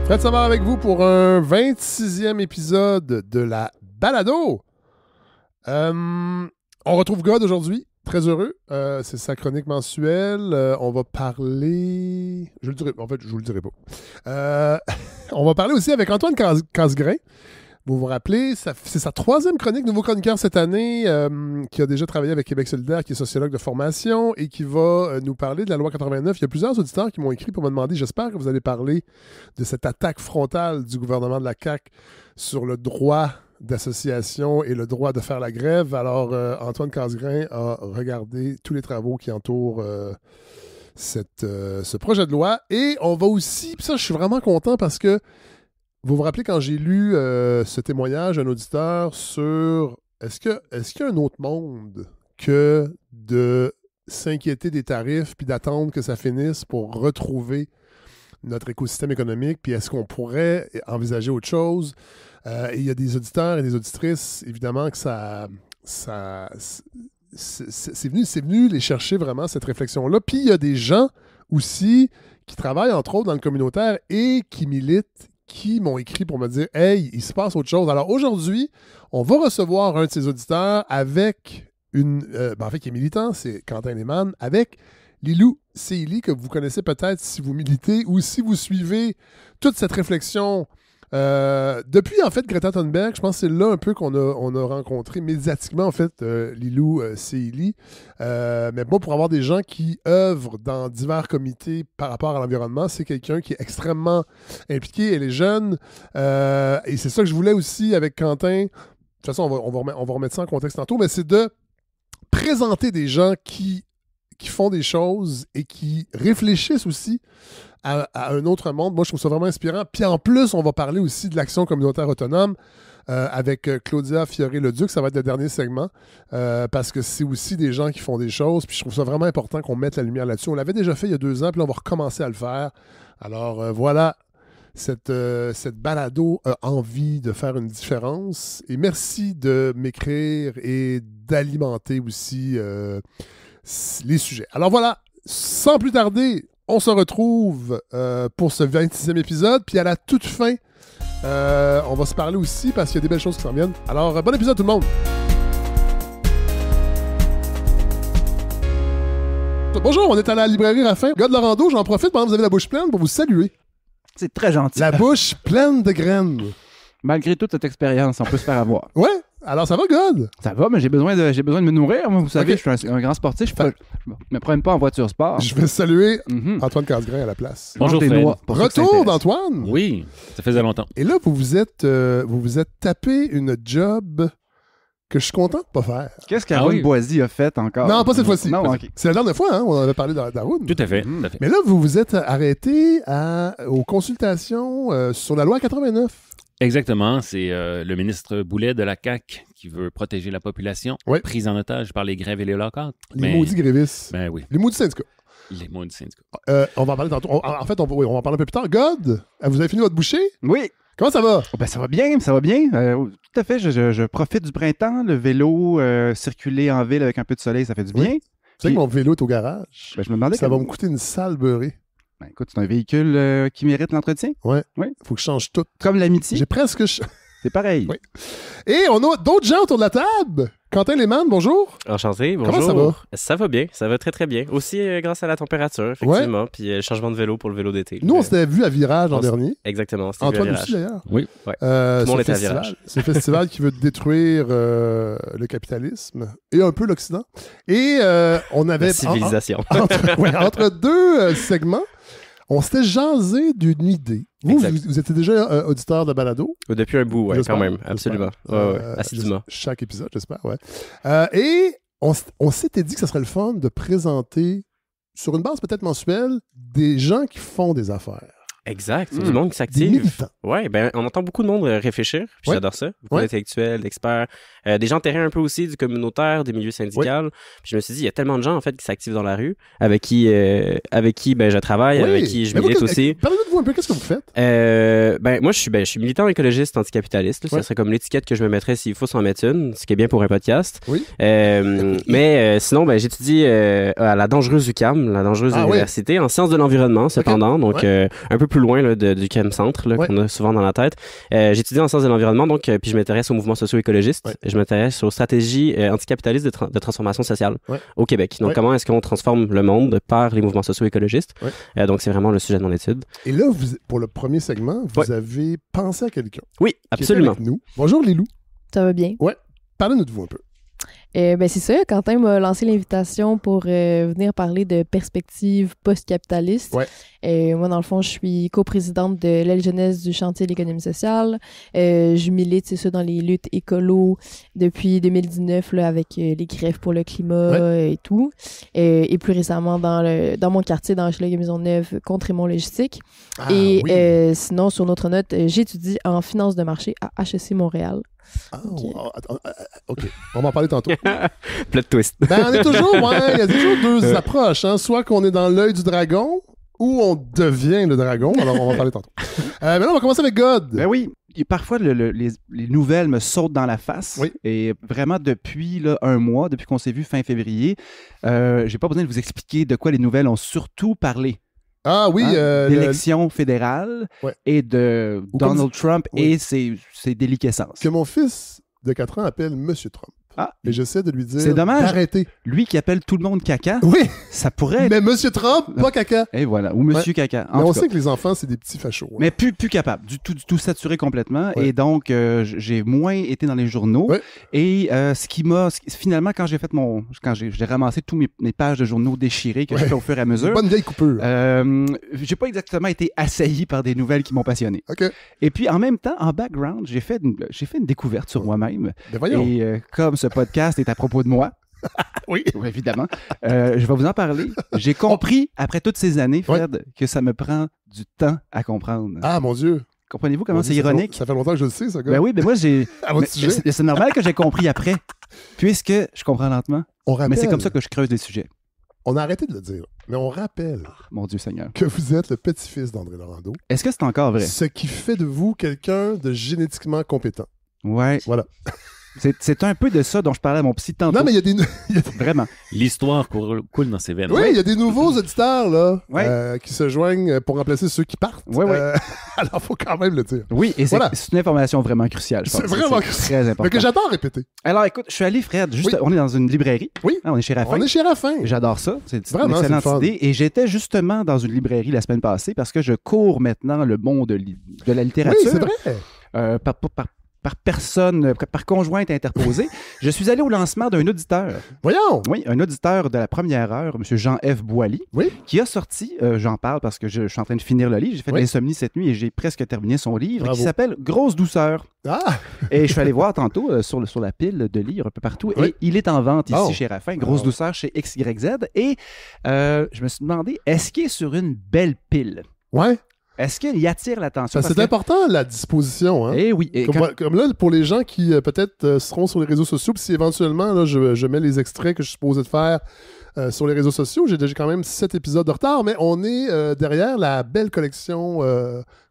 Fred Savard avec vous pour un 26e épisode de la balado. On retrouve God aujourd'hui. Très heureux. C'est sa chronique mensuelle. On va parler... Je le dirai... En fait, je vous le dirai pas. On va parler aussi avec Antoine Casgrain. Vous vous rappelez, c'est sa 3e chronique, nouveau chroniqueur cette année, qui a déjà travaillé avec Québec solidaire, qui est sociologue de formation et qui va nous parler de la loi 89. Il y a plusieurs auditeurs qui m'ont écrit pour me demander, j'espère que vous allez parler de cette attaque frontale du gouvernement de la CAQ sur le droit d'association et le droit de faire la grève. Alors, Antoine Casgrain a regardé tous les travaux qui entourent ce projet de loi. Et on va aussi, puis ça, je suis vraiment content parce que vous vous rappelez quand j'ai lu ce témoignage d'un auditeur sur est-ce qu'il y a un autre monde que de s'inquiéter des tarifs puis d'attendre que ça finisse pour retrouver notre écosystème économique, puis est-ce qu'on pourrait envisager autre chose? Et il y a des auditeurs et des auditrices, évidemment, que c'est venu les chercher vraiment, cette réflexion-là. Puis il y a des gens aussi qui travaillent, entre autres, dans le communautaire et qui militent, qui m'ont écrit pour me dire « Hey, il se passe autre chose ». Alors aujourd'hui, on va recevoir un de ces auditeurs avec en fait, qui est militant, c'est Quentin Lehmann, avec Lilou Seili, que vous connaissez peut-être si vous militez ou si vous suivez toute cette réflexion. Depuis, en fait, Greta Thunberg, je pense que c'est là un peu qu'on a rencontré médiatiquement, en fait, Lilou Seili. Mais bon, pour avoir des gens qui œuvrent dans divers comités par rapport à l'environnement, c'est quelqu'un qui est extrêmement impliqué. Elle est jeune. Et c'est ça que je voulais aussi avec Quentin. De toute façon, on va remettre ça en contexte tantôt, mais c'est de présenter des gens qui font des choses et qui réfléchissent aussi à un autre monde. Moi, je trouve ça vraiment inspirant. Puis en plus, on va parler aussi de l'action communautaire autonome avec Claudia Fioré-Leduc. Ça va être le dernier segment parce que c'est aussi des gens qui font des choses. Puis je trouve ça vraiment important qu'on mette la lumière là-dessus. On l'avait déjà fait il y a 2 ans, puis là, on va recommencer à le faire. Alors voilà, cette balado a envie de faire une différence. Et merci de m'écrire et d'alimenter aussi les sujets. Alors voilà, sans plus tarder, on se retrouve pour ce 26e épisode. Puis à la toute fin, on va se parler aussi parce qu'il y a des belles choses qui s'en viennent. Alors, bon épisode tout le monde! Bonjour, on est à la librairie Raffin. God Laurando, j'en profite pendant que vous avez la bouche pleine pour vous saluer. C'est très gentil. La bouche pleine de graines. Malgré toute cette expérience, on peut se faire avoir. Ouais? Alors, ça va, God? Ça va, mais j'ai besoin de me nourrir. Moi, vous savez, je suis un grand sportif. Je me promène pas en voiture sport. Je vais saluer Antoine Casgrain à la place. Bonjour, Fred. Retour d'Antoine. Oui, ça faisait longtemps. Et là, vous vous êtes tapé une job que je suis content de pas faire. Qu'est-ce qu'Aaron Boisy a fait encore? Non, pas cette fois-ci. Non, okay. C'est la dernière fois, hein, on en avait parlé d'Aaron. Tout à fait, tout à fait. Mais là, vous vous êtes arrêté aux consultations sur la loi 89. Exactement, c'est le ministre Boulet de la CAQ qui veut protéger la population prise en otage par les grèves et les lockouts. Les maudits grévistes. Ben oui. Les maudits syndicats. Les maudits syndicats. On va en parler tantôt. En fait, on va en parler un peu plus tard. God, vous avez fini votre bouchée? Oui. Comment ça va? Ben, ça va bien, ça va bien. Tout à fait, je profite du printemps. Le vélo, circuler en ville avec un peu de soleil, ça fait du bien. Tu sais que mon vélo est au garage. Ben, je me demandais ça va me coûter une sale beurrée. Ben, écoute, c'est un véhicule qui mérite l'entretien. Oui. Faut que je change tout. Comme l'amitié. J'ai presque... C'est pareil. Oui. Et on a d'autres gens autour de la table. Quentin Lehmann, bonjour. Enchanté, bonjour. Comment ça va? Ça va bien, ça va très très bien. Aussi grâce à la température, effectivement, puis le changement de vélo pour le vélo d'été. Nous, on s'était vu à Virage l'an dernier. Exactement, c'était Antoine vu à Virage. aussi, d'ailleurs. Oui. Ouais. Tout le monde était à Virage. C'est le festival qui veut détruire le capitalisme et un peu l'Occident. Et on avait... La civilisation. Entre 2 segments, on s'était jasé d'une idée. Vous étiez déjà auditeur de balado? Depuis un bout, oui, quand même, absolument. Assidûment. Chaque épisode, j'espère, ouais. Et on s'était dit que ce serait le fun de présenter, sur une base peut-être mensuelle, des gens qui font des affaires. Exact, du monde qui s'active. Des militants. Oui, ben on entend beaucoup de monde réfléchir, puis j'adore ça. Beaucoup d'intellectuels, d'experts, des gens de terrain un peu aussi, du communautaire, des milieux syndicaux. Puis je me suis dit, il y a tellement de gens en fait qui s'activent dans la rue, avec qui ben, je travaille, avec qui je milite aussi. Parlez-nous de vous un peu, qu'est-ce que vous faites? Ben moi je suis militant écologiste anticapitaliste. Ça serait comme l'étiquette que je me mettrais s'il faut s'en mettre une, ce qui est bien pour un podcast. Oui. Mais sinon, ben j'étudie à la dangereuse UQAM, la dangereuse université, en sciences de l'environnement cependant, donc un peu plus loin là, du CAM Centre là, qu'on a souvent dans la tête. J'étudie en sciences de l'environnement, donc puis je m'intéresse aux mouvements socio-écologistes. Je m'intéresse aux stratégies anticapitalistes de transformation sociale au Québec. Donc comment est-ce qu'on transforme le monde par les mouvements socio-écologistes. Donc c'est vraiment le sujet de mon étude. Et là, pour le premier segment, vous avez pensé à quelqu'un. Oui, absolument. Qui est avec nous. Bonjour Lilou. Ça va bien. Ouais. Parlez-nous de vous un peu. Ben c'est ça, Quentin m'a lancé l'invitation pour venir parler de perspectives post-capitalistes. Moi, dans le fond, je suis coprésidente de l'aile jeunesse du chantier de l'économie sociale. Je milite, c'est ça, dans les luttes écolo depuis 2019 là, avec les grèves pour le climat et tout. Et plus récemment, dans mon quartier, dans Hochelaga Maisonneuve, contre Raymond Logistique. Sinon, sur notre note, j'étudie en finance de marché à HEC Montréal. OK. On va en parler tantôt. Plot twist. Ben, il y a toujours deux approches. Hein? Soit qu'on est dans l'œil du dragon ou on devient le dragon. Alors, on va en parler tantôt. Maintenant, on va commencer avec God. Ben oui. Parfois, les nouvelles me sautent dans la face. Et vraiment, depuis un mois, depuis qu'on s'est vu fin février, j'ai pas besoin de vous expliquer de quoi les nouvelles ont surtout parlé. Ah oui. D'élections fédérales et de Donald Trump et ses déliquescences. Que mon fils de 4 ans appelle Monsieur Trump. Et j'essaie de lui dire c'est dommage. D'arrêter. Lui qui appelle tout le monde caca. Oui. Ça pourrait être... Mais Monsieur Trump, pas caca. Et voilà. Ou Monsieur caca. Mais on sait que les enfants, c'est des petits fachos. Hein. Mais plus capable. Du tout saturé complètement. Et donc, j'ai moins été dans les journaux. Et ce qui m'a... Finalement, quand j'ai ramassé tous mes pages de journaux déchirées que je fais au fur et à mesure... Bonne vieille coupure. J'ai pas exactement été assailli par des nouvelles qui m'ont passionné. Et puis, en même temps, en background, j'ai fait une découverte sur moi-même. Ben voyons. Et comme ce podcast est à propos de moi. Oui, évidemment. Je vais vous en parler. J'ai compris, après toutes ces années, Fred, que ça me prend du temps à comprendre. Ah, mon Dieu. Comprenez-vous comment c'est ironique? Ça fait longtemps que je le sais, ça. Ben oui, mais moi, c'est normal que j'ai compris après, puisque je comprends lentement. Mais c'est comme ça que je creuse les sujets. On a arrêté de le dire, mais on rappelle, mon Dieu Seigneur, que vous êtes le petit-fils d'André Laurando. Est-ce que c'est encore vrai? Ce qui fait de vous quelqu'un de génétiquement compétent. Ouais. Voilà. C'est un peu de ça dont je parlais à mon psy tantôt. Non, mais il y a des... Vraiment. L'histoire coule dans ses veines. Oui, il y a des nouveaux auditeurs là, qui se joignent pour remplacer ceux qui partent. Alors, il faut quand même le dire. Oui, et c'est une information vraiment cruciale, je pense. C'est vraiment crucial. Très important. Mais que j'adore répéter. Alors, écoute, je suis allé, Fred, on est dans une librairie. Oui. On est chez Raffin. On est chez Raffin. J'adore ça. C'est une excellente idée. Et j'étais justement dans une librairie la semaine passée parce que je cours maintenant le monde de la littérature. Oui, c'est vrai. Par conjointe interposée. Je suis allé au lancement d'un auditeur. Voyons! Oui, un auditeur de la première heure, M. Jean-F. Boilly, qui a sorti, j'en parle parce que je suis en train de finir le livre, j'ai fait de l'insomnie cette nuit et j'ai presque terminé son livre, qui s'appelle Grosse douceur. Et je suis allé voir tantôt sur la pile de livres un peu partout, et il est en vente ici chez Raffin, Grosse douceur chez XYZ, et je me suis demandé, est-ce qu'il est sur une belle pile? Ouais. Est-ce qu'il y attire l'attention? C'est important, la disposition. Hein? Eh oui. Comme là, pour les gens qui peut-être seront sur les réseaux sociaux, puis si éventuellement là, je mets les extraits que je suis supposé de faire sur les réseaux sociaux, j'ai déjà quand même 7 épisodes de retard, mais on est derrière la belle collection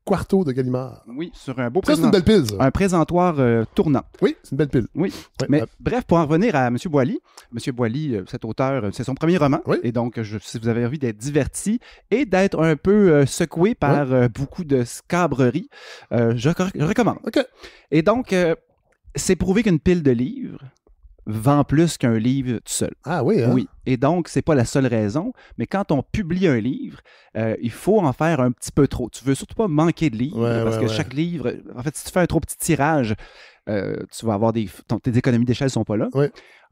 Quarto de Gallimard. Oui, sur un beau c'est une belle pile, ça. Un présentoir tournant. Oui, c'est une belle pile. Oui. Mais bref, pour en revenir à M. Boilly, cet auteur, c'est son premier roman. Et donc, si vous avez envie d'être diverti et d'être un peu secoué par beaucoup de scabreries, je recommande. Et donc, c'est prouvé qu'une pile de livres vend plus qu'un livre tout seul. Ah oui, hein? Oui. Et donc, c'est pas la seule raison, mais quand on publie un livre, il faut en faire un petit peu trop. Tu veux surtout pas manquer de livres, parce que chaque livre... En fait, si tu fais un trop petit tirage, tu vas avoir tes économies d'échelle sont pas là.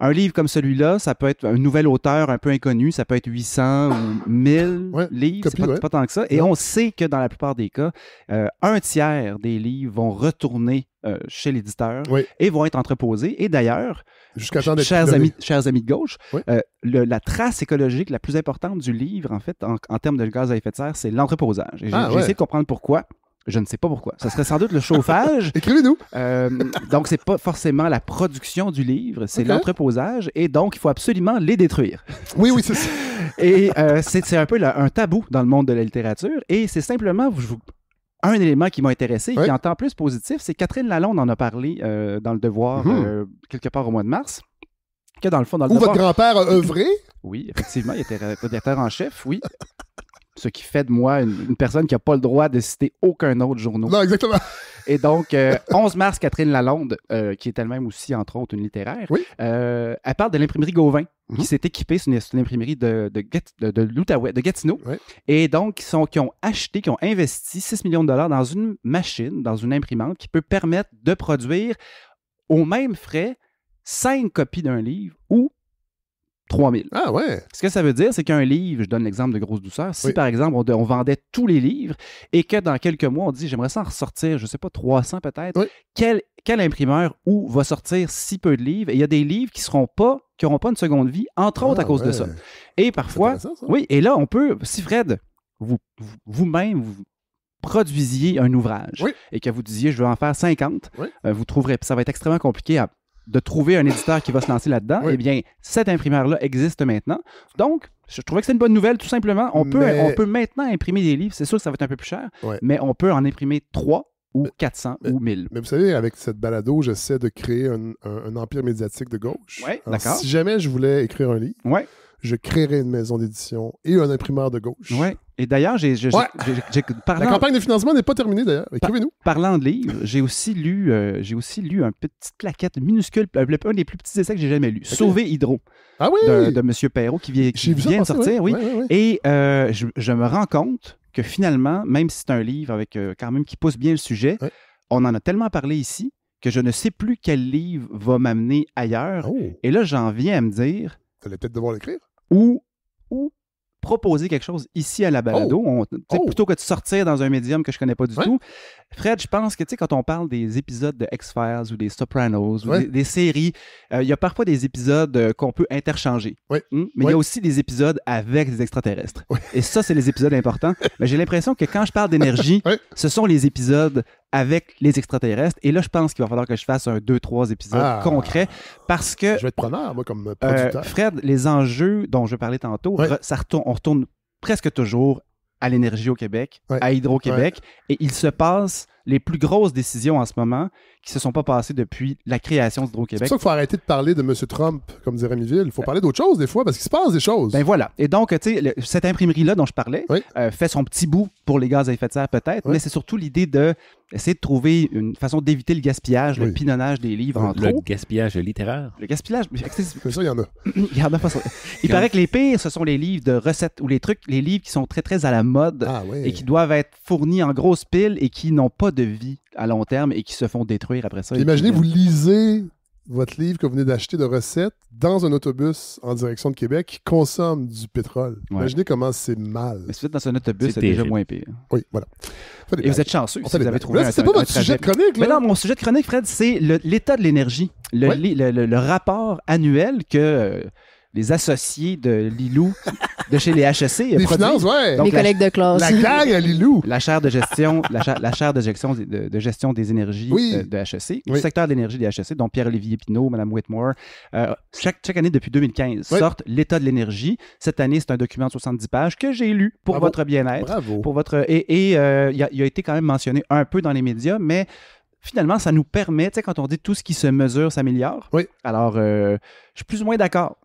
Un livre comme celui-là, ça peut être un nouvel auteur un peu inconnu, ça peut être 800 ou 1000 livres, c'est pas tant que ça. Et on sait que dans la plupart des cas, un tiers des livres vont retourner chez l'éditeur et vont être entreposés. Et d'ailleurs, chers amis de gauche, la trace écologique la plus importante du livre, en fait, en termes de gaz à effet de serre, c'est l'entreposage. Et j'ai essayé de comprendre pourquoi. Je ne sais pas pourquoi. Ça serait sans doute le chauffage. Écrivez-nous. Donc, c'est pas forcément la production du livre, c'est l'entreposage. Et donc, il faut absolument les détruire. Oui, c'est ça. Et c'est un peu un tabou dans le monde de la littérature. Et c'est simplement un élément qui m'a intéressé et qui est en temps plus positif, c'est Catherine Lalonde en a parlé dans Le Devoir quelque part au mois de mars. Que dans le fond, dans le Devoir... votre grand-père a œuvré. Oui, effectivement, il était rédacteur en chef, oui. Ce qui fait de moi une personne qui n'a pas le droit de citer aucun autre journal. Non, exactement. Et donc, 11 mars, Catherine Lalonde, qui est elle-même aussi, entre autres, une littéraire, elle parle de l'imprimerie Gauvin, qui s'est équipée, c'est une imprimerie de l'Outaouais, de Gatineau. Oui. Et donc, qui ont investi 6 millions de dollars dans une machine, dans une imprimante qui peut permettre de produire aux mêmes frais 5 copies d'un livre ou 3000. Ah ouais. Ce que ça veut dire, c'est qu'un livre, je donne l'exemple de Grosse Douceur, si par exemple on vendait tous les livres et que dans quelques mois on dit j'aimerais ça en ressortir, je sais pas, 300 peut-être, quel imprimeur où va sortir si peu de livres? Et il y a des livres qui n'auront pas une seconde vie, entre autres à cause de ça. Et parfois, et là on peut, si Fred, vous-même, vous produisiez un ouvrage et que vous disiez je veux en faire 50, vous trouverez, ça va être extrêmement compliqué de trouver un éditeur qui va se lancer là-dedans, eh bien, cet imprimeur-là existe maintenant. Donc, je trouvais que c'est une bonne nouvelle, tout simplement. On peut maintenant imprimer des livres. C'est sûr que ça va être un peu plus cher, mais on peut en imprimer 3 ou 400 ou 1000. Mais vous savez, avec cette balado, j'essaie de créer un empire médiatique de gauche. Oui, d'accord. Si jamais je voulais écrire un livre, je créerais une maison d'édition et un imprimeur de gauche. Oui. Et d'ailleurs, la campagne de financement n'est pas terminée, d'ailleurs. Écrivez-nous. Parlant de livres, j'ai aussi lu un petite plaquette minuscule, un des plus petits essais que j'ai jamais lu. Okay. Sauver Hydro. Ah oui! De M. Perrault, qui vient de sortir, oui. Et je me rends compte que finalement, même si c'est un livre avec quand même qui pousse bien le sujet, on en a tellement parlé ici que je ne sais plus quel livre va m'amener ailleurs. Oh. Et là, j'en viens à me dire... Tu allais peut-être devoir l'écrire. Ou proposer quelque chose ici à la balado, plutôt que de sortir dans un médium que je connais pas du tout. Fred, je pense que quand on parle des épisodes de X-Files ou des Sopranos ou des séries, il y a parfois des épisodes qu'on peut interchanger. Mais il y a aussi des épisodes avec des extraterrestres. Et ça, c'est les épisodes importants. Mais j'ai l'impression que quand je parle d'énergie, ce sont les épisodes avec les extraterrestres. Et là, je pense qu'il va falloir que je fasse 2-3 épisodes concrets parce que... Je vais être preneur, moi, comme producteur. Fred, les enjeux dont je parlais tantôt, on retourne presque toujours à l'énergie au Québec, à Hydro-Québec, et il se passe les plus grosses décisions en ce moment qui ne se sont pas passées depuis la création d'Hydro-Québec. C'est pour ça qu'il faut arrêter de parler de M. Trump, comme dirait Miville. Il faut parler d'autres choses des fois, parce qu'il se passe des choses. Ben voilà. Et donc, tu sais, cette imprimerie-là dont je parlais fait son petit bout pour les gaz à effet de serre peut-être, mais c'est surtout l'idée d'essayer de trouver une façon d'éviter le gaspillage, le pinonnage des livres, entre autres. Le gaspillage littéraire. Le gaspillage... C'est ça, il y en a. Il y en a pas. Il paraît que les pires, ce sont les livres de recettes ou les livres qui sont très, très à la mode et qui doivent être fournis en grosses piles et qui n'ont pas de vie à long terme et qui se font détruire après ça. Imaginez, vous lisez votre livre que vous venez d'acheter de recettes dans un autobus en direction de Québec qui consomme du pétrole. Imaginez comment c'est mal. Mais si vous êtes dans un autobus, c'est déjà moins pire. Oui, voilà. Et vous êtes chanceux si vous avez trouvé c'était pas votre sujet de chronique, là. Mais non, mon sujet de chronique, Fred, c'est l'état de l'énergie. Le rapport annuel que... les associés de Lilou de chez les HEC. Les finances, donc, les collègues de classe. La gang à Lilou. La chaire de gestion, la chaire de gestion des énergies de HEC, du secteur de l'énergie des HEC, dont Pierre-Olivier Pinault, Mme Whitmore, chaque année depuis 2015, sortent l'état de l'énergie. Cette année, c'est un document de 70 pages que j'ai lu pour votre bien-être. Bravo. Il a été quand même mentionné un peu dans les médias, mais... Finalement, ça nous permet, tu sais, quand on dit tout ce qui se mesure s'améliore, alors je suis plus ou moins d'accord.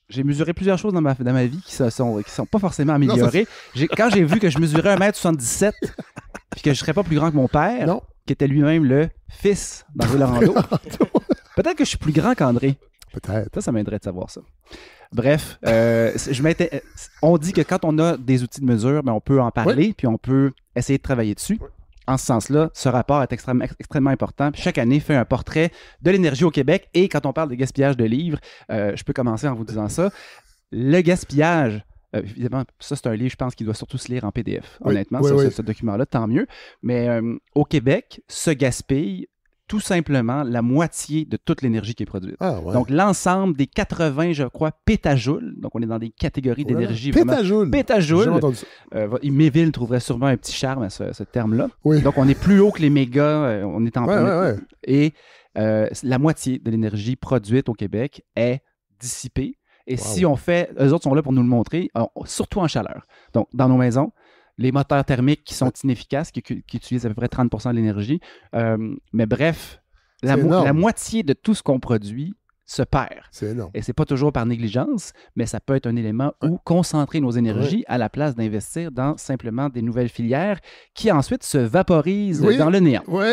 J'ai mesuré plusieurs choses dans ma vie qui sont pas forcément améliorées. Quand j'ai vu que je mesurais 1m77 puis que je serais pas plus grand que mon père, qui était lui-même le fils d'André Laurando, peut-être que je suis plus grand qu'André. Peut-être. Ça m'aiderait de savoir ça. Bref, on dit que quand on a des outils de mesure, on peut en parler puis on peut essayer de travailler dessus. En ce sens-là, ce rapport est extrêmement important. Puis chaque année, fait un portrait de l'énergie au Québec. Et quand on parle de gaspillage de livres, je peux commencer en vous disant ça. Le gaspillage, évidemment, ça, c'est un livre, je pense, qui doit surtout se lire en PDF. Honnêtement, ce document-là, tant mieux. Mais au Québec, se gaspille tout simplement la moitié de toute l'énergie qui est produite. Donc, l'ensemble des 80, je crois, pétajoules. Donc, on est dans des catégories d'énergie. Pétajoules. Pétajoules. Méville trouverait sûrement un petit charme à ce terme-là. Donc, on est plus haut que les mégas. On est en plein. Et la moitié de l'énergie produite au Québec est dissipée. Et si on fait... Eux autres sont là pour nous le montrer, surtout en chaleur. Donc, dans nos maisons, les moteurs thermiques qui sont inefficaces, qui utilisent à peu près 30% de l'énergie. Mais bref, la moitié de tout ce qu'on produit se perd. C'est énorme. Et c'est pas toujours par négligence, mais ça peut être un élément où concentrer nos énergies à la place d'investir dans simplement des nouvelles filières qui ensuite se vaporisent dans le néant. Oui.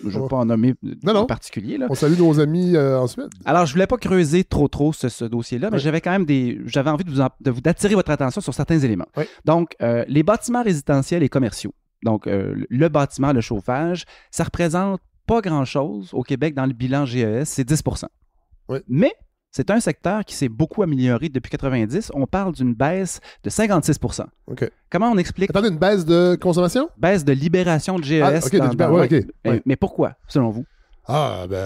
Je ne veux pas en nommer en particulier. Là. On salue nos amis en Suède. Alors, je ne voulais pas creuser trop ce dossier-là, mais j'avais quand même j'avais envie d'attirer votre attention sur certains éléments. Oui. Donc, les bâtiments résidentiels et commerciaux. Donc, le bâtiment, le chauffage, ça représente pas grand-chose au Québec dans le bilan GES, c'est 10 %. Oui. Mais c'est un secteur qui s'est beaucoup amélioré depuis 90. On parle d'une baisse de 56 %. Okay. Comment on explique? Attendez, une baisse de consommation? Baisse de libération de GES. Mais pourquoi, selon vous?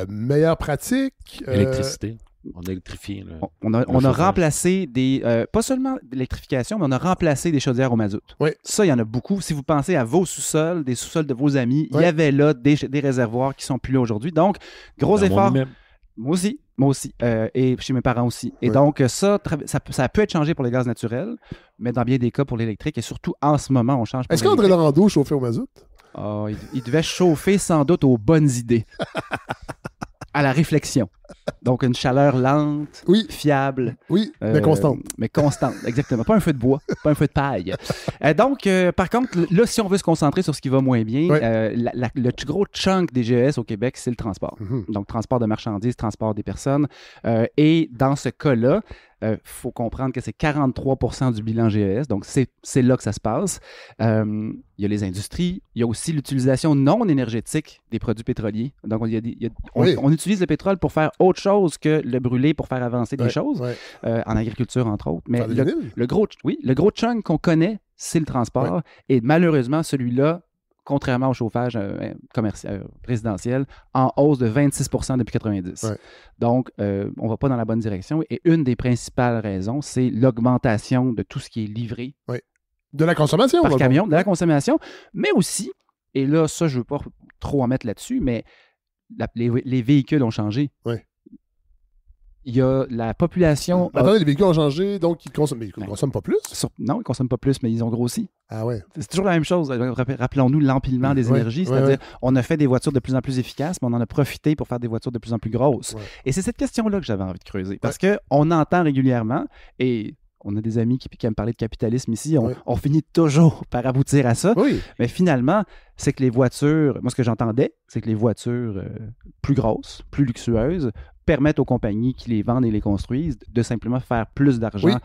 Meilleure pratique. Électricité. On a électrifié. On a remplacé pas seulement l'électrification, mais on a remplacé des chaudières au mazout. Oui. Ça, il y en a beaucoup. Si vous pensez à vos sous-sols, des sous-sols de vos amis, il y avait là des réservoirs qui ne sont plus là aujourd'hui. Donc, gros effort. Moi aussi. Et chez mes parents aussi. Et donc, ça peut être changé pour les gaz naturels, mais dans bien des cas pour l'électrique. Et surtout, en ce moment, on change pour Est-ce qu'André Laurando chauffait au mazout? Il devait chauffer sans doute aux bonnes idées. À la réflexion. Donc, une chaleur lente, fiable. Oui, mais constante. Mais constante, exactement. Pas un feu de bois, pas un feu de paille. Donc, par contre, là, si on veut se concentrer sur ce qui va moins bien, le gros chunk des GES au Québec, c'est le transport. Mm-hmm. Donc, transport de marchandises, transport des personnes. Et dans ce cas-là, faut comprendre que c'est 43 % du bilan GES. Donc, c'est là que ça se passe. Il y a les industries. Il y a aussi l'utilisation non énergétique des produits pétroliers. Donc, on utilise le pétrole pour faire autre chose que le brûler pour faire avancer des choses. En agriculture, entre autres. Mais le gros chunk qu'on connaît, c'est le transport. Ouais. Et malheureusement, celui-là, contrairement au chauffage résidentiel, en hausse de 26 % depuis 90. Ouais. Donc, on ne va pas dans la bonne direction. Et une des principales raisons, c'est l'augmentation de tout ce qui est livré. Ouais. De la consommation. Par camion, de la consommation. Mais aussi, et là, ça, je ne veux pas trop en mettre là-dessus, mais les véhicules ont changé. Oui. Il y a la population... Attendez, les véhicules ont changé, donc ils ne consomment pas plus? Non, ils ne consomment pas plus, mais ils ont grossi. Ah ouais. C'est toujours la même chose. Rappelons-nous l'empilement des énergies, c'est-à-dire on a fait des voitures de plus en plus efficaces, mais on en a profité pour faire des voitures de plus en plus grosses. Ouais. Et c'est cette question-là que j'avais envie de creuser. Parce qu'on entend régulièrement, et on a des amis qui aiment parler de capitalisme ici, on finit toujours par aboutir à ça. Oui. Mais finalement, c'est que les voitures, moi ce que j'entendais, c'est que les voitures plus grosses, plus luxueuses, permettent aux compagnies qui les vendent et les construisent de simplement faire plus d'argent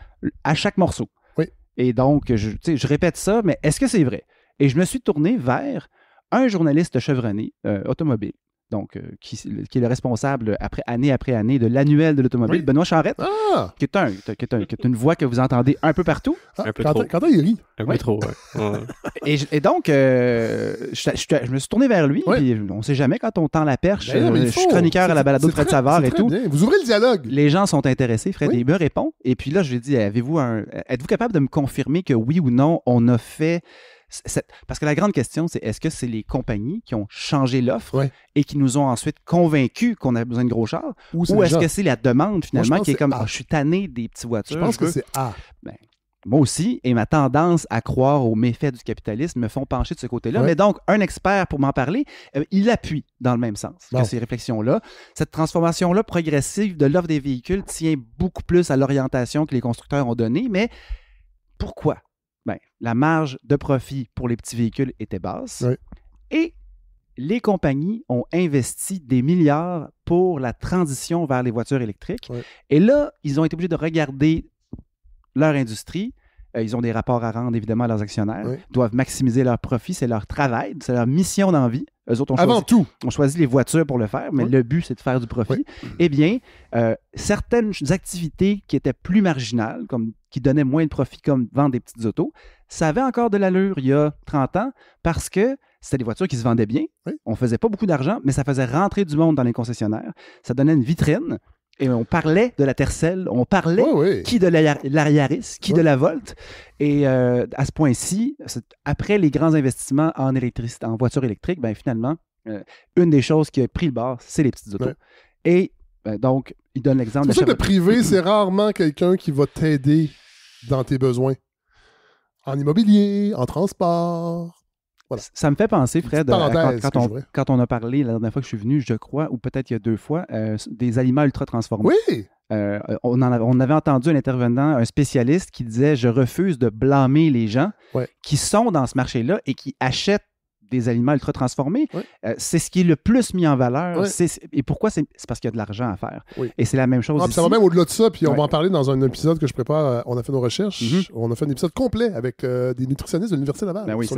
à chaque morceau. Oui. Et donc, je répète ça, mais est-ce que c'est vrai? Et je me suis tourné vers un journaliste chevronné automobile, donc qui est le responsable année après année de l'annuel de l'automobile, Benoît Charette, qui est une voix que vous entendez un peu partout. Un peu trop. Quand il rit. Un peu trop, Et donc, je me suis tourné vers lui, puis on ne sait jamais quand on tend la perche. Je suis chroniqueur à la balado de Fred Savard et tout. Bien. Vous ouvrez le dialogue. Les gens sont intéressés, Fred, il me répond. Et puis là, je lui ai dit, êtes-vous capable de me confirmer que oui ou non, on a fait... Parce que la grande question, c'est est-ce que c'est les compagnies qui ont changé l'offre et qui nous ont ensuite convaincus qu'on a besoin de gros chars? Ou est-ce que c'est la demande, finalement, qui est comme je suis tanné des petites voitures? Je pense que c'est A. Moi aussi, et ma tendance à croire aux méfaits du capitalisme me font pencher de ce côté-là. Mais donc, un expert pour m'en parler, il appuie dans le même sens que ces réflexions-là. Cette transformation-là progressive de l'offre des véhicules tient beaucoup plus à l'orientation que les constructeurs ont donnée. Mais pourquoi? La marge de profit pour les petits véhicules était basse et les compagnies ont investi des milliards pour la transition vers les voitures électriques. Et là, ils ont été obligés de regarder leur industrie. Ils ont des rapports à rendre, évidemment, à leurs actionnaires. Doivent maximiser leur profit. C'est leur travail, c'est leur mission dans la vie. Eux autres ont choisi les voitures pour le faire, mais le but, c'est de faire du profit. Eh bien, certaines activités qui étaient plus marginales, qui donnaient moins de profit, comme vendre des petites autos, ça avait encore de l'allure il y a 30 ans parce que c'était des voitures qui se vendaient bien. On ne faisait pas beaucoup d'argent, mais ça faisait rentrer du monde dans les concessionnaires. Ça donnait une vitrine. Et on parlait de la Tercel, on parlait qui de la Yaris, qui de la Volt. Et à ce point-ci, après les grands investissements en voitures électriques, finalement, une des choses qui a pris le bord, c'est les petites autos. Et donc, il donne l'exemple... C'est pour ça que le privé, c'est rarement quelqu'un qui va t'aider dans tes besoins. En immobilier, en transport... Voilà. Ça me fait penser, Fred, quand on a parlé la dernière fois que je suis venu, je crois, ou peut-être il y a 2 fois, des aliments ultra transformés. Oui! On avait entendu un intervenant, un spécialiste, qui disait « Je refuse de blâmer les gens qui sont dans ce marché-là et qui achètent des aliments ultra transformés. C'est ce qui est le plus mis en valeur. Et pourquoi? C'est parce qu'il y a de l'argent à faire. Et c'est la même chose ici. Ça va même au-delà de ça, puis on va en parler dans un épisode que je prépare. On a fait nos recherches. On a fait un épisode complet avec des nutritionnistes de l'Université Laval sur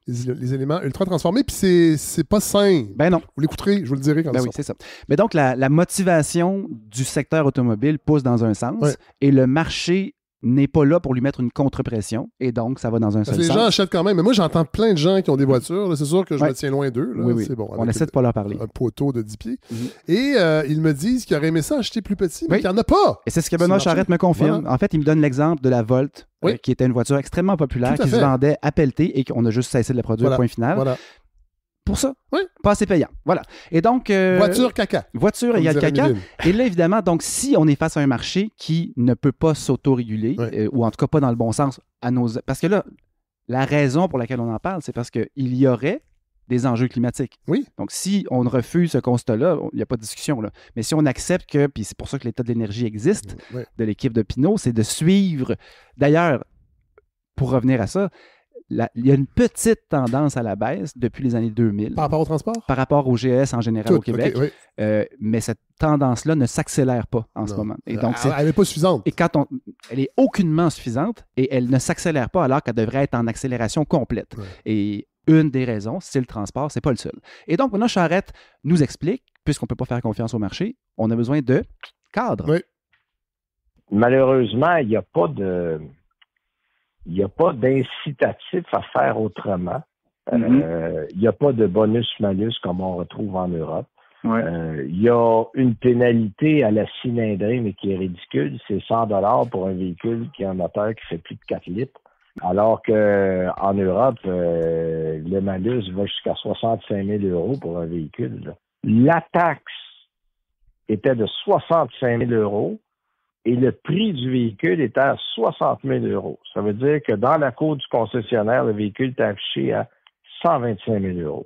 les éléments ultra transformés, puis c'est pas sain. Ben non. Vous l'écouterez, je vous le dirai quand ça. Oui, c'est ça. Mais donc, la motivation du secteur automobile pousse dans un sens et le marché n'est pas là pour lui mettre une contre-pression, et donc ça va dans un seul sens. Les gens achètent quand même, mais moi j'entends plein de gens qui ont des voitures, là, c'est sûr que je me tiens loin d'eux. Là, oui. C'est bon, on essaie de pas leur parler. Un poteau de 10 pieds. Et ils me disent qu'ils auraient aimé ça acheter plus petit, mais qu'il n'y en a pas. Et c'est ce que Benoît Charette me confirme. Voilà. En fait, il me donne l'exemple de la Volt, qui était une voiture extrêmement populaire, qui se vendait à pelleter et qu'on a juste cessé de la produire, point final. Voilà. Pour ça, pas assez payant. Voilà. Et donc... voiture caca. Voiture égale caca. Et là, évidemment, donc, si on est face à un marché qui ne peut pas s'autoréguler, ou en tout cas pas dans le bon sens, parce que là, la raison pour laquelle on en parle, c'est parce qu'il y aurait des enjeux climatiques. Oui. Donc, si on refuse ce constat-là, il n'y a pas de discussion, là. Mais si on accepte que, puis c'est pour ça que l'État de l'énergie existe, de l'équipe de Pinot, c'est de suivre... D'ailleurs, pour revenir à ça, il y a une petite tendance à la baisse depuis les années 2000. Par rapport au transport? Par rapport au GES en général au Québec. Mais cette tendance-là ne s'accélère pas en ce moment. Et donc, elle n'est pas suffisante. Et elle est aucunement suffisante et elle ne s'accélère pas alors qu'elle devrait être en accélération complète. Et une des raisons, c'est le transport, c'est pas le seul. Et donc, Benoît Charette nous explique, puisqu'on ne peut pas faire confiance au marché, on a besoin de cadres. Oui. Malheureusement, il n'y a pas de... Il n'y a pas d'incitatif à faire autrement. Il n'y a pas de bonus-malus comme on retrouve en Europe. Il y a une pénalité à la cylindrée, mais qui est ridicule. C'est 100 $ pour un véhicule qui a un moteur qui fait plus de 4 litres. Alors qu'en Europe, le malus va jusqu'à 65 000 € pour un véhicule. Là. La taxe était de 65 000 € et le prix du véhicule était à 60 000 €. Ça veut dire que dans la cour du concessionnaire, le véhicule est affiché à 125 000 €.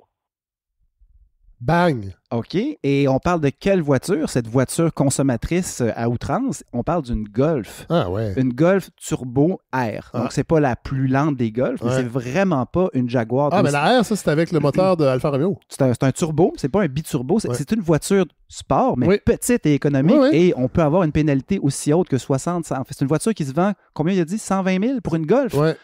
Bang! OK. Et on parle de quelle voiture? Cette voiture consommatrice à outrance, on parle d'une Golf. Ah ouais. Une Golf Turbo R. Donc, c'est pas la plus lente des Golf, mais c'est vraiment pas une Jaguar. Ah, mais la R, ça, c'est avec le moteur de Alfa Romeo. C'est un turbo, c'est pas un biturbo. C'est une voiture sport, mais petite et économique. Et on peut avoir une pénalité aussi haute que 60. En fait, c'est une voiture qui se vend, combien il a dit? 120 000 pour une Golf? Ouais.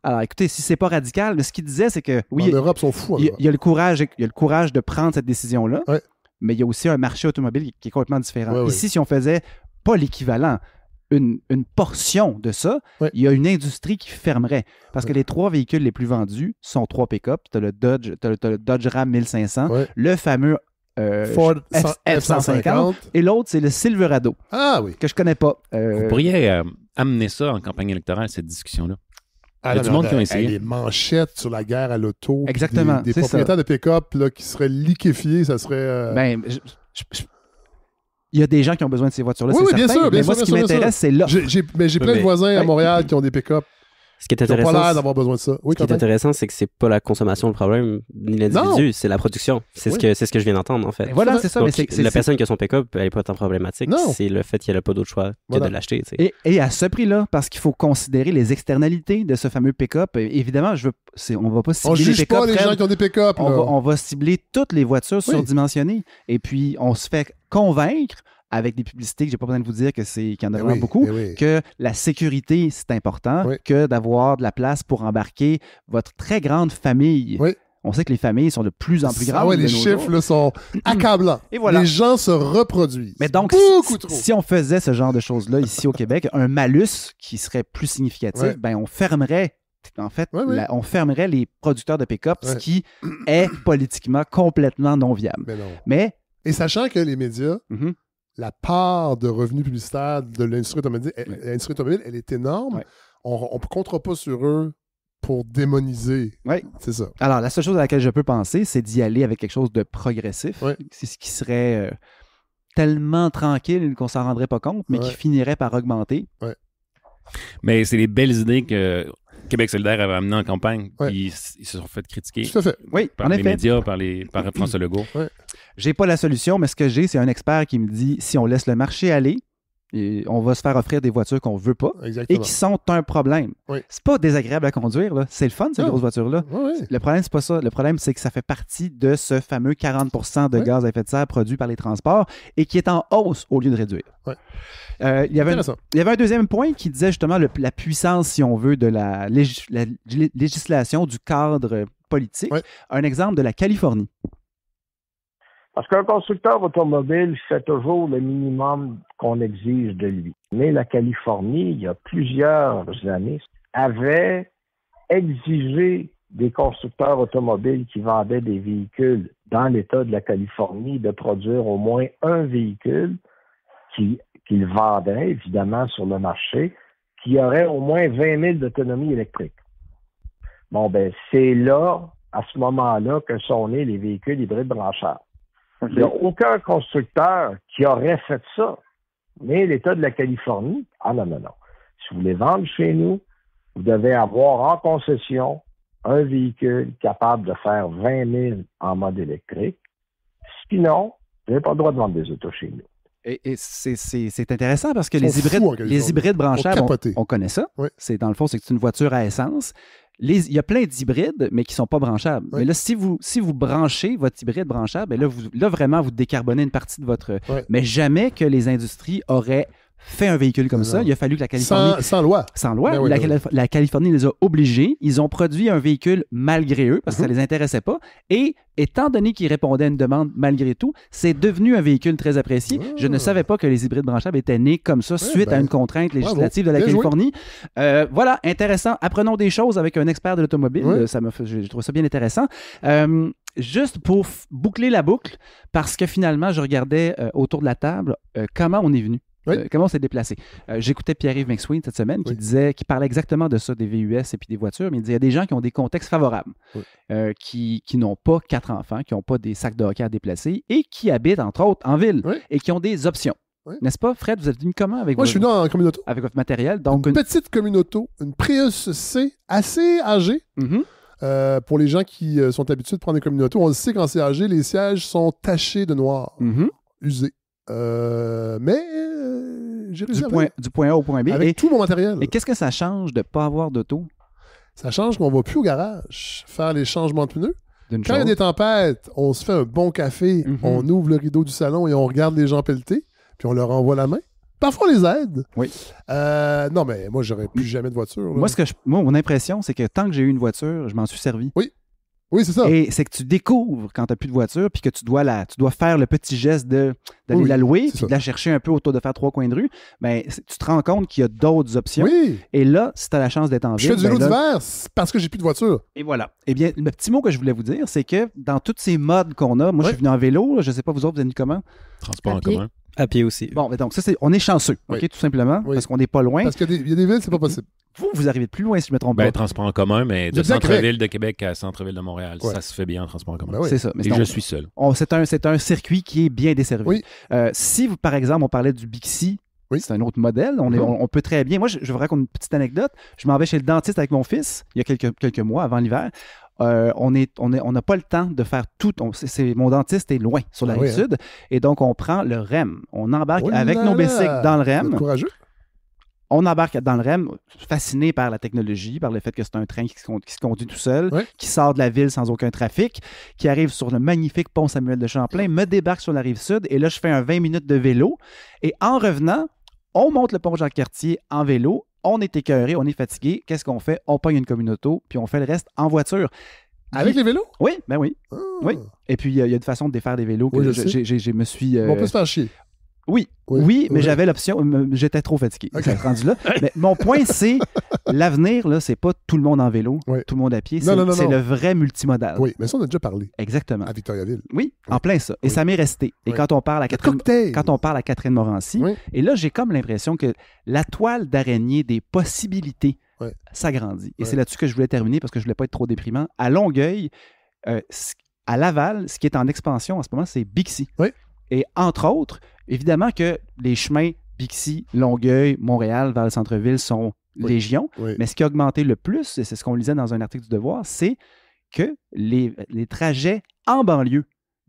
Alors, écoutez, si c'est pas radical, mais ce qu'il disait, c'est que oui, en Europe, ils sont fous. Il y a le courage de prendre cette décision-là, mais il y a aussi un marché automobile qui est complètement différent. Ici, si on faisait pas l'équivalent, une portion de ça, il y a une industrie qui fermerait. Parce que les 3 véhicules les plus vendus sont 3 pick-up. Tu as le Dodge Ram 1500, le fameux Ford F-150, et l'autre, c'est le Silverado. Ah oui. Que je connais pas. Vous pourriez amener ça en campagne électorale, cette discussion-là. Il y a du monde qui ont essayé. Les manchettes sur la guerre à l'auto. Exactement. Des propriétaires de pick-up là, qui seraient liquéfiés, ça serait... il y a des gens qui ont besoin de ces voitures-là, c'est certain. Bien sûr, mais moi, ce qui m'intéresse, c'est l'offre. J'ai plein de voisins à Montréal qui ont des pick-up. Ce qui est intéressant, pas l'air d'avoir besoin de ça. Ce qui est intéressant, c'est que c'est pas la consommation le problème, ni l'individu, c'est la production. C'est ce que je viens d'entendre, en fait. Et voilà, c'est ça. Donc, la personne qui a son pick-up, elle n'est pas tant problématique. C'est le fait qu'elle n'a pas d'autre choix que de l'acheter. Et à ce prix-là, parce qu'il faut considérer les externalités de ce fameux pick-up. Évidemment, on ne va pas cibler les pick-up. On ne juge pas les gens qui ont des pick-up. On va cibler toutes les voitures surdimensionnées. Et puis, on se fait convaincre avec des publicités que j'ai pas besoin de vous dire qu'il y en a vraiment beaucoup, que la sécurité, c'est important, que d'avoir de la place pour embarquer votre très grande famille. On sait que les familles sont de plus en plus grandes. Les chiffres là, sont accablants. Et voilà. Les gens se reproduisent. Mais donc, si on faisait ce genre de choses-là ici au Québec, un malus qui serait plus significatif, ben on fermerait... En fait, on fermerait les producteurs de pick-up, ce qui est politiquement complètement non viable. Mais et sachant que les médias... La part de revenus publicitaires de l'industrie automobile, elle est énorme. On ne comptera pas sur eux pour démoniser. C'est ça. Alors, la seule chose à laquelle je peux penser, c'est d'y aller avec quelque chose de progressif. C'est ce qui serait tellement tranquille qu'on ne s'en rendrait pas compte, mais qui finirait par augmenter. Mais c'est les belles idées que Québec solidaire avait amené en campagne, puis ils se sont fait critiquer. Tout à fait. Oui, par les médias, par François Legault. J'ai pas la solution, mais ce que j'ai, c'est un expert qui me dit, si on laisse le marché aller, et on va se faire offrir des voitures qu'on veut pas et qui sont un problème. C'est pas désagréable à conduire, là. C'est le fun, ces grosses voitures-là. Le problème, c'est pas ça. Le problème, c'est que ça fait partie de ce fameux 40% de gaz à effet de serre produit par les transports et qui est en hausse au lieu de réduire. Il y avait un deuxième point qui disait justement la puissance, si on veut, de la législation, du cadre politique. Un exemple de la Californie. Parce qu'un constructeur automobile fait toujours le minimum qu'on exige de lui. Mais la Californie, il y a plusieurs années, avait exigé des constructeurs automobiles qui vendaient des véhicules dans l'État de la Californie de produire au moins un véhicule qu'ils vendraient, évidemment, sur le marché, qui aurait au moins 20 000 d'autonomie électrique. Bon, ben, c'est là, à ce moment-là, que sont nés les véhicules hybrides branchables. Il n'y a aucun constructeur qui aurait fait ça. Mais l'État de la Californie, non. Si vous voulez vendre chez nous, vous devez avoir en concession un véhicule capable de faire 20 000 en mode électrique. Sinon, vous n'avez pas le droit de vendre des autos chez nous. Et c'est intéressant parce que les hybrides branchables, on connaît ça. Dans le fond, c'est que c'est une voiture à essence. Il y a plein d'hybrides, mais qui ne sont pas branchables. Mais là, si vous branchez votre hybride branchable, là, vraiment, vous décarbonez une partie de votre... Mais jamais que les industries auraient fait un véhicule comme ça. Il a fallu que la Californie... Sans loi. Sans loi. La Californie les a obligés. Ils ont produit un véhicule malgré eux parce que ça ne les intéressait pas. Et étant donné qu'ils répondaient à une demande malgré tout, c'est devenu un véhicule très apprécié. Je ne savais pas que les hybrides branchables étaient nés comme ça suite à une contrainte législative de la Californie. Voilà, intéressant. Apprenons des choses avec un expert de l'automobile. Je trouve ça bien intéressant. Juste pour boucler la boucle, parce que finalement, je regardais autour de la table comment on est venu. Comment on s'est déplacé? J'écoutais Pierre-Yves McSween cette semaine qui parlait exactement de ça, des VUS et puis des voitures, mais il disait qu'il y a des gens qui ont des contextes favorables, qui n'ont pas 4 enfants, qui n'ont pas des sacs de hockey à déplacer et qui habitent, entre autres, en ville et qui ont des options. N'est-ce pas, Fred? Vous êtes venu comment avec je suis venu en communauto. Avec votre matériel. Donc une petite communauto, une Prius C assez âgée. Pour les gens qui sont habitués de prendre des communautos, on le sait quand c'est âgé, les sièges sont tachés de noir, usés. Mais j'ai réussi du point A au point B. Avec tout mon matériel. Et qu'est-ce que ça change de ne pas avoir d'auto? Ça change qu'on ne va plus au garage faire les changements de pneus. Quand il y a des tempêtes, on se fait un bon café, on ouvre le rideau du salon et on regarde les gens pelleter, puis on leur envoie la main. Parfois, on les aide. Non, mais moi, j'aurais plus jamais de voiture. Moi, mon impression, c'est que tant que j'ai eu une voiture, je m'en suis servi. Oui, c'est ça. Et c'est que tu découvres quand tu n'as plus de voiture, puis que tu dois faire le petit geste d'aller la louer, puis de la chercher un peu autour de faire 3 coins de rue. Ben, tu te rends compte qu'il y a d'autres options. Et là, si tu as la chance d'être en ville... Je fais du vélo d'hiver parce que j'ai plus de voiture. Et voilà. Eh bien, le petit mot que je voulais vous dire, c'est que dans tous ces modes qu'on a, moi, je suis venu en vélo. Je ne sais pas, vous autres, vous êtes venus comment? Transport en commun. À pied aussi. Bon, mais donc, ça, on est chanceux, tout simplement, parce qu'on n'est pas loin. Parce qu'il y a des villes, c'est pas possible. Vous arrivez plus loin, si je me trompe pas. Transport en commun, mais de centre-ville de Québec à centre-ville de Montréal, ça se fait bien en transport en commun. C'est ça. Mais je suis seul. C'est un circuit qui est bien desservi. Si, par exemple, on parlait du Bixi, c'est un autre modèle, on peut très bien... Moi, je vous raconte une petite anecdote. Je m'en vais chez le dentiste avec mon fils, il y a quelques mois, avant l'hiver. On n'a pas le temps de faire tout. Mon dentiste est loin, sur la rive sud, et donc on prend le REM. On embarque avec nos bicycles dans le REM. Courageux. On embarque dans le REM, fasciné par la technologie, par le fait que c'est un train qui se conduit tout seul, qui sort de la ville sans aucun trafic, qui arrive sur le magnifique pont Samuel de Champlain, me débarque sur la rive sud, et là, je fais un 20 minutes de vélo. Et en revenant, on monte le pont Jacques-Cartier en vélo. On est écœuré, on est fatigué. Qu'est-ce qu'on fait? On pogne une communauto, puis on fait le reste en voiture. Avec les vélos? Oui, ben oui. Oui. Et puis, il y a une façon de défaire des vélos que je me suis... On peut se faire chier. Oui, mais j'avais l'option. J'étais trop fatigué. Okay. Rendu là. Mais mon point, c'est l'avenir, là, c'est pas tout le monde en vélo, tout le monde à pied. C'est le vrai multimodal. Oui, mais ça, on a déjà parlé. Exactement. À Victoriaville. Oui, en plein ça. Et ça m'est resté. Et quand on parle à Catherine Morancy, et là, j'ai comme l'impression que la toile d'araignée des possibilités s'agrandit. Et c'est là-dessus que je voulais terminer parce que je voulais pas être trop déprimant. À Longueuil, à Laval, ce qui est en expansion en ce moment, c'est Bixi. Et entre autres, évidemment que les chemins Bixi, Longueuil, Montréal, vers le centre-ville sont légion. Mais ce qui a augmenté le plus, et c'est ce qu'on lisait dans un article du Devoir, c'est que les trajets en banlieue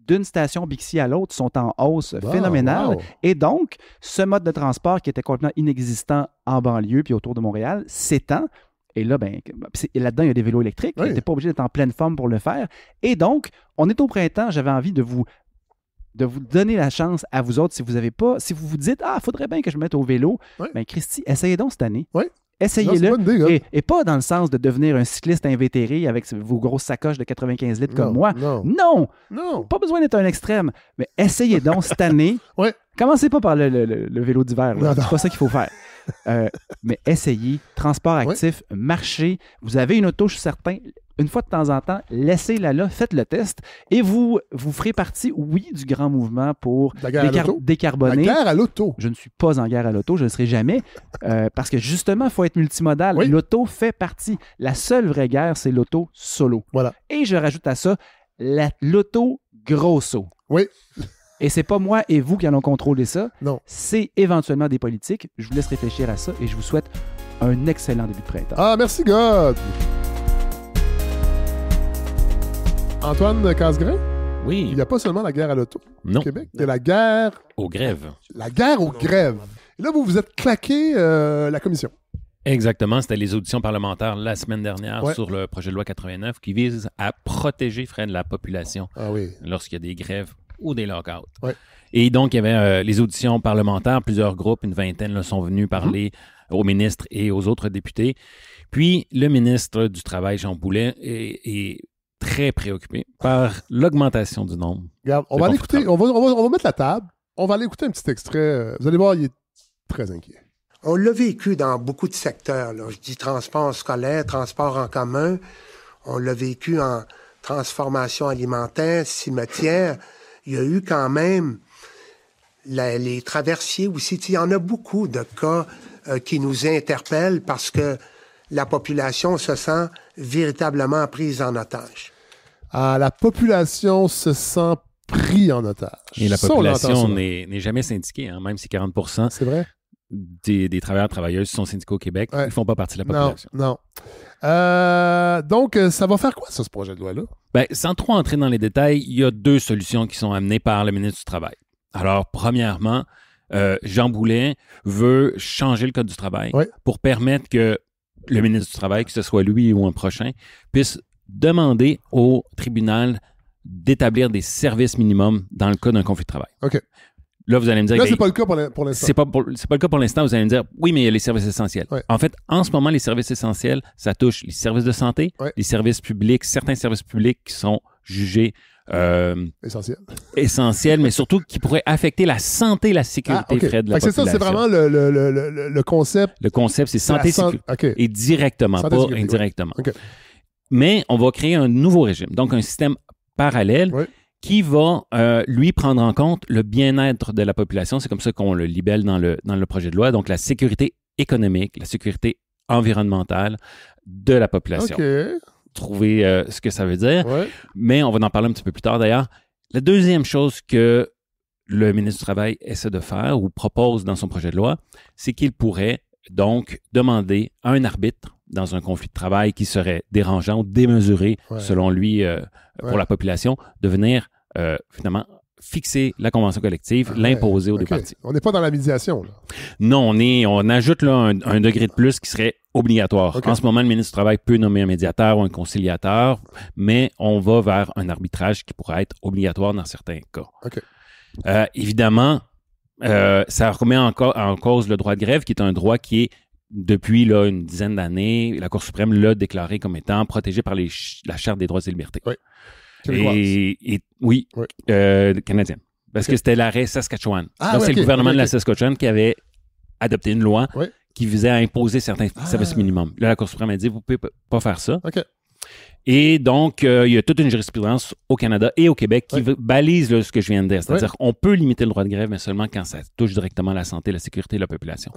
d'une station Bixi à l'autre sont en hausse phénoménale. Wow. Et donc, ce mode de transport qui était complètement inexistant en banlieue puis autour de Montréal s'étend. Et là, là-dedans, il y a des vélos électriques. Tu n'es pas obligé d'être en pleine forme pour le faire. Et donc, on est au printemps. J'avais envie de vous donner la chance à vous autres, si vous vous dites, il faudrait bien que je me mette au vélo. Bien, Christy, essayez donc cette année. Oui. Essayez-le. Et pas dans le sens de devenir un cycliste invétéré avec vos grosses sacoches de 95 litres comme moi. Non. Pas besoin d'être un extrême. Mais essayez donc cette année. Commencez pas par le vélo d'hiver. C'est pas ça qu'il faut faire. Mais essayez. Transport actif, marchez. Vous avez une auto, je suis certain. Une fois de temps en temps, laissez-la là, faites le test et vous ferez partie, du grand mouvement pour décarboner. La guerre à l'auto. Je ne suis pas en guerre à l'auto, je ne le serai jamais, parce que justement, il faut être multimodal. L'auto fait partie. La seule vraie guerre, c'est l'auto solo. Voilà. Et je rajoute à ça l'auto grosso. Oui. Et c'est pas moi et vous qui allons contrôler ça. Non. C'est éventuellement des politiques. Je vous laisse réfléchir à ça et je vous souhaite un excellent début de printemps. Ah, merci, God! Antoine Casgrain? Oui. Il n'y a pas seulement la guerre à l'auto au Québec. Il y a la guerre... aux grèves. La guerre aux grèves. Et là, vous êtes claqué la commission. Exactement. C'était les auditions parlementaires la semaine dernière sur le projet de loi 89 qui vise à protéger, Fred, la population lorsqu'il y a des grèves ou des lockouts. Et donc, il y avait les auditions parlementaires. Plusieurs groupes, une vingtaine, sont venus parler aux ministres et aux autres députés. Puis, le ministre du Travail, Jean Boulet, est très préoccupé par l'augmentation du nombre. Regarde, on va l'écouter, on va mettre la table, on va aller écouter un petit extrait. Vous allez voir, il est très inquiet. On l'a vécu dans beaucoup de secteurs. Là. Je dis transport scolaire, transport en commun. On l'a vécu en transformation alimentaire, cimetière. Il y a eu quand même les traversiers aussi. Il y en a beaucoup de cas qui nous interpellent parce que la population se sent véritablement prise en otage. La population se sent prise en otage. Et la population n'est jamais syndiquée, même si 40% c'est vrai? Des travailleurs et travailleuses sont syndiqués au Québec. Ils ne font pas partie de la population. Non. Donc, ça va faire quoi, ça, ce projet de loi-là? Sans trop entrer dans les détails, il y a 2 solutions qui sont amenées par le ministre du Travail. Alors, premièrement, Jean Boulet veut changer le Code du travail pour permettre que le ministre du Travail, que ce soit lui ou un prochain, puisse demander au tribunal d'établir des services minimums dans le cas d'un conflit de travail. OK. Là, vous allez me dire... Là, c'est pas le cas pour l'instant. C'est pas le cas pour l'instant. Vous allez me dire, oui, mais il y a les services essentiels. En fait, en ce moment, les services essentiels, ça touche les services de santé, les services publics, certains services publics qui sont jugés essentiels, mais surtout qui pourraient affecter la santé et la sécurité Fred, de la population. C'est ça, c'est vraiment le concept. Le concept, c'est santé et sécurité. Et directement, santé, pas indirectement. Mais on va créer un nouveau régime, donc un système parallèle qui va, lui, prendre en compte le bien-être de la population. C'est comme ça qu'on le libelle dans le projet de loi. Donc, la sécurité économique, la sécurité environnementale de la population. Trouver ce que ça veut dire. Mais on va en parler un petit peu plus tard, d'ailleurs. La deuxième chose que le ministre du Travail essaie de faire ou propose dans son projet de loi, c'est qu'il pourrait donc demander à un arbitre dans un conflit de travail qui serait dérangeant ou démesuré, selon lui, pour la population, de venir finalement fixer la convention collective, l'imposer aux 2 parties. On n'est pas dans la médiation, là. Non, on ajoute là un degré de plus qui serait obligatoire. En ce moment, le ministre du Travail peut nommer un médiateur ou un conciliateur, mais on va vers un arbitrage qui pourrait être obligatoire dans certains cas. Évidemment, ça remet en cause le droit de grève, qui est un droit qui est, depuis là, une dizaine d'années, la Cour suprême l'a déclaré comme étant protégé par la Charte des droits et libertés. Canadienne. Parce que c'était l'arrêt Saskatchewan. C'est le gouvernement de la Saskatchewan qui avait adopté une loi qui visait à imposer certains services minimums. Là, la Cour suprême a dit, vous ne pouvez pas faire ça. Et donc, il y a toute une jurisprudence au Canada et au Québec qui balise ce que je viens de dire. C'est-à-dire qu'on peut limiter le droit de grève, mais seulement quand ça touche directement la santé, la sécurité de la population.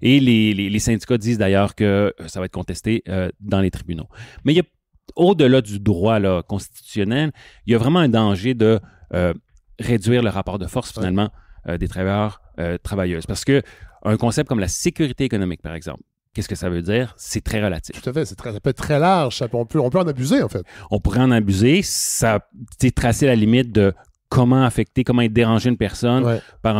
Et les syndicats disent d'ailleurs que ça va être contesté dans les tribunaux. Mais il y a, au-delà du droit constitutionnel, il y a vraiment un danger de réduire le rapport de force, finalement, des travailleurs, travailleuses. Parce que un concept comme la sécurité économique, par exemple, Qu'est-ce que ça veut dire? C'est très relatif. Tout à fait. Ça peut être très large. On peut en abuser, en fait. On pourrait en abuser. Ça, tracer la limite de comment déranger une personne par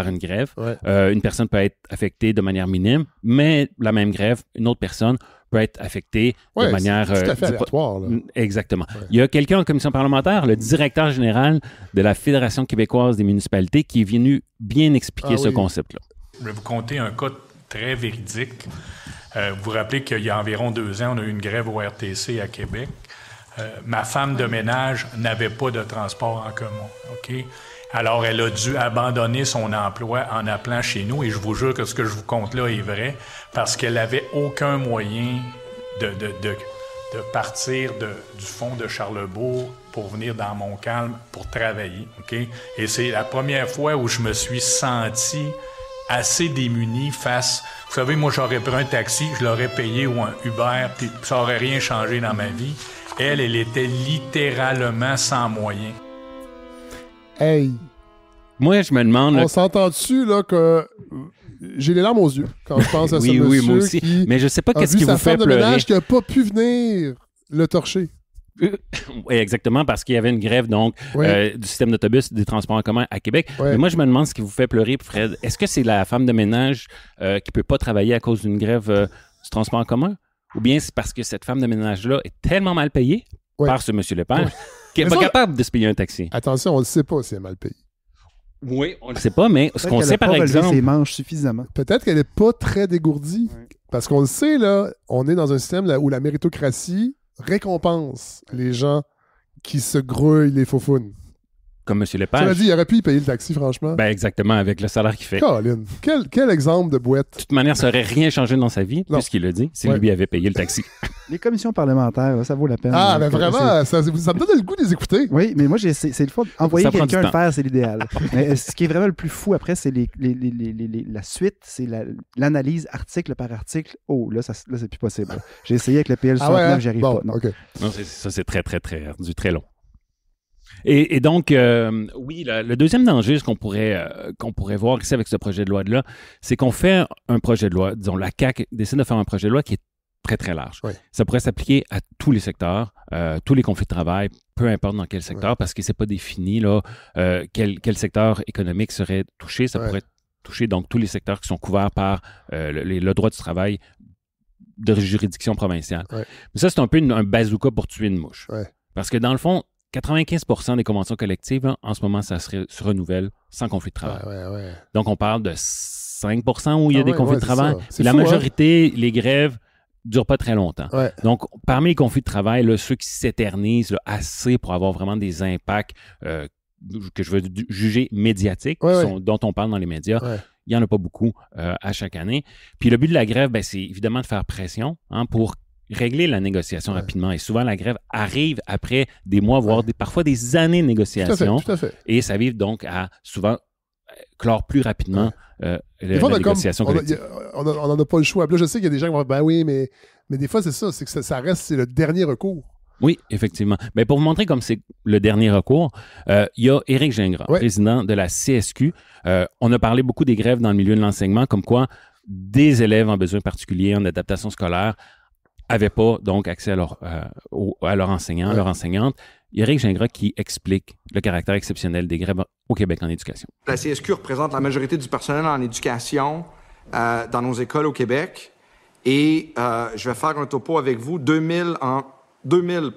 une grève. Une personne peut être affectée de manière minime, mais la même grève, une autre personne peut être affectée de manière... tout à fait aléatoire. Là. Exactement. Il y a quelqu'un en commission parlementaire, le directeur général de la Fédération québécoise des municipalités, qui est venu bien expliquer ce concept-là. Je vais vous conter un cas très véridique. Vous vous rappelez qu'il y a environ 2 ans, on a eu une grève au RTC à Québec. Ma femme de ménage n'avait pas de transport en commun. OK? Alors, elle a dû abandonner son emploi en appelant chez nous. Et je vous jure que ce que je vous conte là est vrai, parce qu'elle n'avait aucun moyen de partir du fond de Charlebourg pour venir dans Montcalm pour travailler. OK? Et c'est la première fois où je me suis senti assez démuni face... Vous savez, moi, j'aurais pris un taxi, je l'aurais payé ou un Uber, puis ça n'aurait rien changé dans ma vie. Elle était littéralement sans moyens. Hey! Moi, je me demande... On s'entend dessus, là, que... J'ai les larmes aux yeux quand je pense à ce monsieur moi aussi. qui mais je sais pas qu'est-ce qui vous fait pleurer. Sa femme de ménage qui n'a pas pu venir le torcher. Oui, exactement, parce qu'il y avait une grève donc du système d'autobus des transports en commun à Québec. Mais moi, je me demande ce qui vous fait pleurer, Fred. Est-ce que c'est la femme de ménage qui ne peut pas travailler à cause d'une grève du transport en commun? Ou bien c'est parce que cette femme de ménage-là est tellement mal payée par ce monsieur Lepage qu'elle n'est pas capable de se payer un taxi? Attention, on ne le sait pas si elle est mal payée. Oui, on ne le sait pas, mais ce qu'on sait par exemple... ses manches suffisamment. Peut-être qu'elle n'est pas très dégourdie. Parce qu'on le sait, là, on est dans un système là, où la méritocratie récompense les gens qui se grouillent les faufounes. Comme M. Lepage. Tu l'as dit, il aurait pu y payer le taxi, franchement. Ben exactement, avec le salaire qu'il fait. Colin, quel exemple de boîte. De toute manière, ça n'aurait rien changé dans sa vie, puisqu'il l'a dit, si lui avait payé le taxi. Les commissions parlementaires, ça vaut la peine. Ah, ben vraiment, ça me donne le goût de les écouter. Oui, mais moi, c'est le fond. Envoyer quelqu'un le faire, c'est l'idéal. Mais ce qui est vraiment le plus fou après, c'est la suite, c'est l'analyse article par article. Oh, là, c'est plus possible. J'ai essayé avec le PL 69, j'y arrive pas. Non, okay. Non ça, c'est très, très, très ardu, très long. Et donc, oui, le deuxième danger, ce qu'on pourrait voir ici avec ce projet de loi-là, c'est qu'on fait un projet de loi, disons, la CAQ décide de faire un projet de loi qui est très, très large. Oui. Ça pourrait s'appliquer à tous les secteurs, tous les conflits de travail, peu importe dans quel secteur, parce que c'est pas défini là, quel secteur économique serait touché. Ça pourrait toucher donc tous les secteurs qui sont couverts par le droit du travail de juridiction provinciale. Mais ça, c'est un peu un bazooka pour tuer une mouche. Parce que dans le fond, 95% des conventions collectives, là, en ce moment, ça se renouvelle sans conflit de travail. Donc, on parle de 5% où il y a des conflits de travail. La majorité, les grèves ne durent pas très longtemps. Donc, parmi les conflits de travail, là, ceux qui s'éternisent là, assez pour avoir vraiment des impacts que je veux juger médiatiques, dont on parle dans les médias, il n'y en a pas beaucoup à chaque année. Puis le but de la grève, c'est évidemment de faire pression pour régler la négociation rapidement. Et souvent, la grève arrive après des mois, voire parfois des années de négociation. Tout à fait. Et ça vise donc à souvent clore plus rapidement la négociation collective. On n'en a pas le choix. Là, je sais qu'il y a des gens qui vont dire, ben oui, mais des fois, c'est ça. C'est que ça reste, c'est le dernier recours. Oui, effectivement. Mais pour vous montrer comme c'est le dernier recours, il y a Éric Gingras, président de la CSQ. On a parlé beaucoup des grèves dans le milieu de l'enseignement, comme quoi des élèves en besoin particulier, en adaptation scolaire, n'avaient pas donc accès à leur enseignant, leur enseignante. Éric Gingras qui explique le caractère exceptionnel des grèves au Québec en éducation. La CSQ représente la majorité du personnel en éducation dans nos écoles au Québec. Et je vais faire un topo avec vous. 2000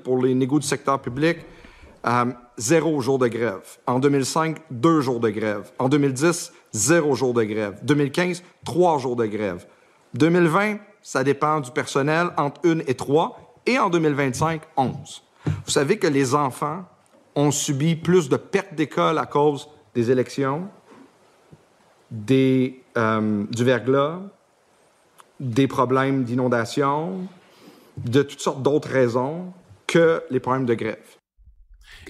pour les négos du secteur public, 0 jour de grève. En 2005, 2 jours de grève. En 2010, 0 jour de grève. 2015, 3 jours de grève. 2020, ça dépend du personnel, entre 1 et 3. Et en 2025, 11. Vous savez que les enfants ont subi plus de pertes d'école à cause des élections, du verglas, des problèmes d'inondation, de toutes sortes d'autres raisons que les problèmes de grève.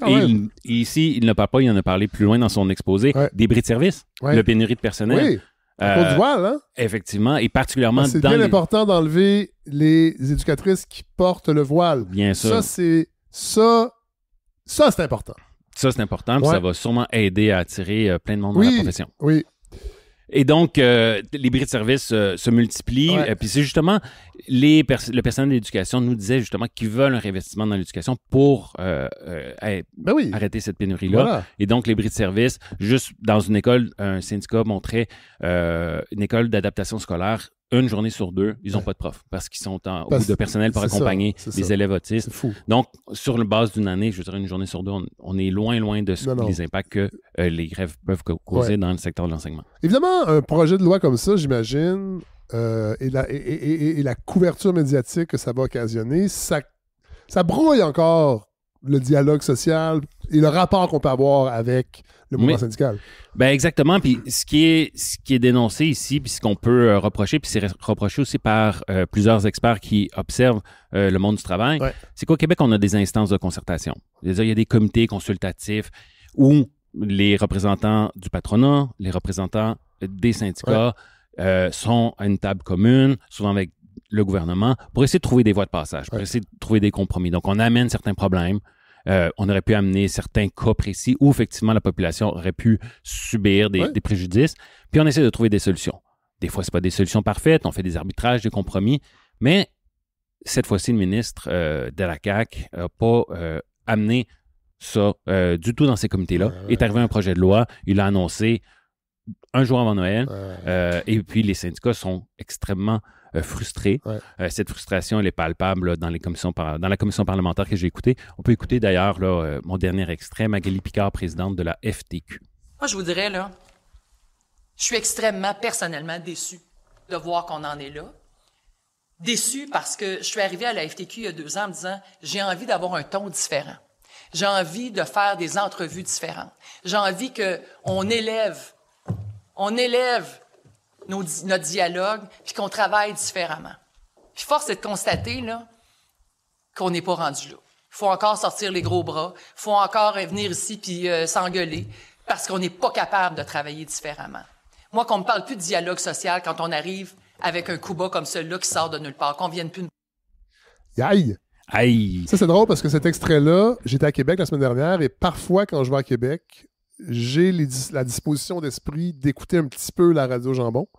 Et ici, il ne parle pas, il en a parlé plus loin dans son exposé, des bris de service, la pénurie de personnel. Oui. À cause du voile, hein? Effectivement, et particulièrement c'est bien important d'enlever les éducatrices qui portent le voile. Bien sûr. Ça, c'est important. Ça, c'est important, puis ça va sûrement aider à attirer plein de monde dans la profession. Oui. Et donc, les bris de service se multiplient. Puis c'est justement, le personnel de l'éducation nous disait justement qu'ils veulent un réinvestissement dans l'éducation pour arrêter cette pénurie-là. Voilà. Et donc, les bris de service, juste dans une école, un syndicat montrait une école d'adaptation scolaire, une journée sur 2, ils n'ont pas de prof parce qu'ils sont ou de personnel pour accompagner les élèves autistes. C'est fou. Donc, sur la base d'une année, je dirais une journée sur 2, on est loin de les impacts que les grèves peuvent causer dans le secteur de l'enseignement. Évidemment, un projet de loi comme ça, j'imagine, et la couverture médiatique que ça va occasionner, ça brouille encore le dialogue social et le rapport qu'on peut avoir avec le mouvement syndical. Ben exactement. Puis ce qui est dénoncé ici, puis ce qu'on peut reprocher, puis c'est reproché aussi par plusieurs experts qui observent le monde du travail, c'est qu'au Québec, on a des instances de concertation. C'est-à-dire, il y a des comités consultatifs où les représentants du patronat, les représentants des syndicats sont à une table commune, souvent avec le gouvernement, pour essayer de trouver des voies de passage, pour essayer de trouver des compromis. Donc, on amène certains problèmes. On aurait pu amener certains cas précis où, effectivement, la population aurait pu subir des préjudices. Puis, on essaie de trouver des solutions. Des fois, ce pas des solutions parfaites. On fait des arbitrages, des compromis. Mais cette fois-ci, le ministre de la CAQ n'a pas amené ça du tout dans ces comités-là. Il est arrivé un projet de loi. Il l'a annoncé un jour avant Noël. Et puis, les syndicats sont extrêmement frustrés. Cette frustration, elle est palpable là, dans la commission parlementaire que j'ai écoutée. On peut écouter d'ailleurs mon dernier extrait, Magali Picard, présidente de la FTQ. Moi, je vous dirais, là, je suis extrêmement personnellement déçu de voir qu'on en est là. Déçu parce que je suis arrivé à la FTQ il y a 2 ans en me disant j'ai envie d'avoir un ton différent. J'ai envie de faire des entrevues différentes. J'ai envie qu'on élève notre dialogue, puis qu'on travaille différemment. Puis force est de constater là, qu'on n'est pas rendu là. Il faut encore sortir les gros bras, il faut encore venir ici puis s'engueuler, parce qu'on n'est pas capable de travailler différemment. Moi, qu'on ne me parle plus de dialogue social quand on arrive avec un coup bas comme celui-là qui sort de nulle part, qu'on vienne plus... Aïe! Aïe! Ça, c'est drôle parce que cet extrait-là, j'étais à Québec la semaine dernière et parfois, quand je vais à Québec, j'ai la disposition d'esprit d'écouter un petit peu la radio Jambon.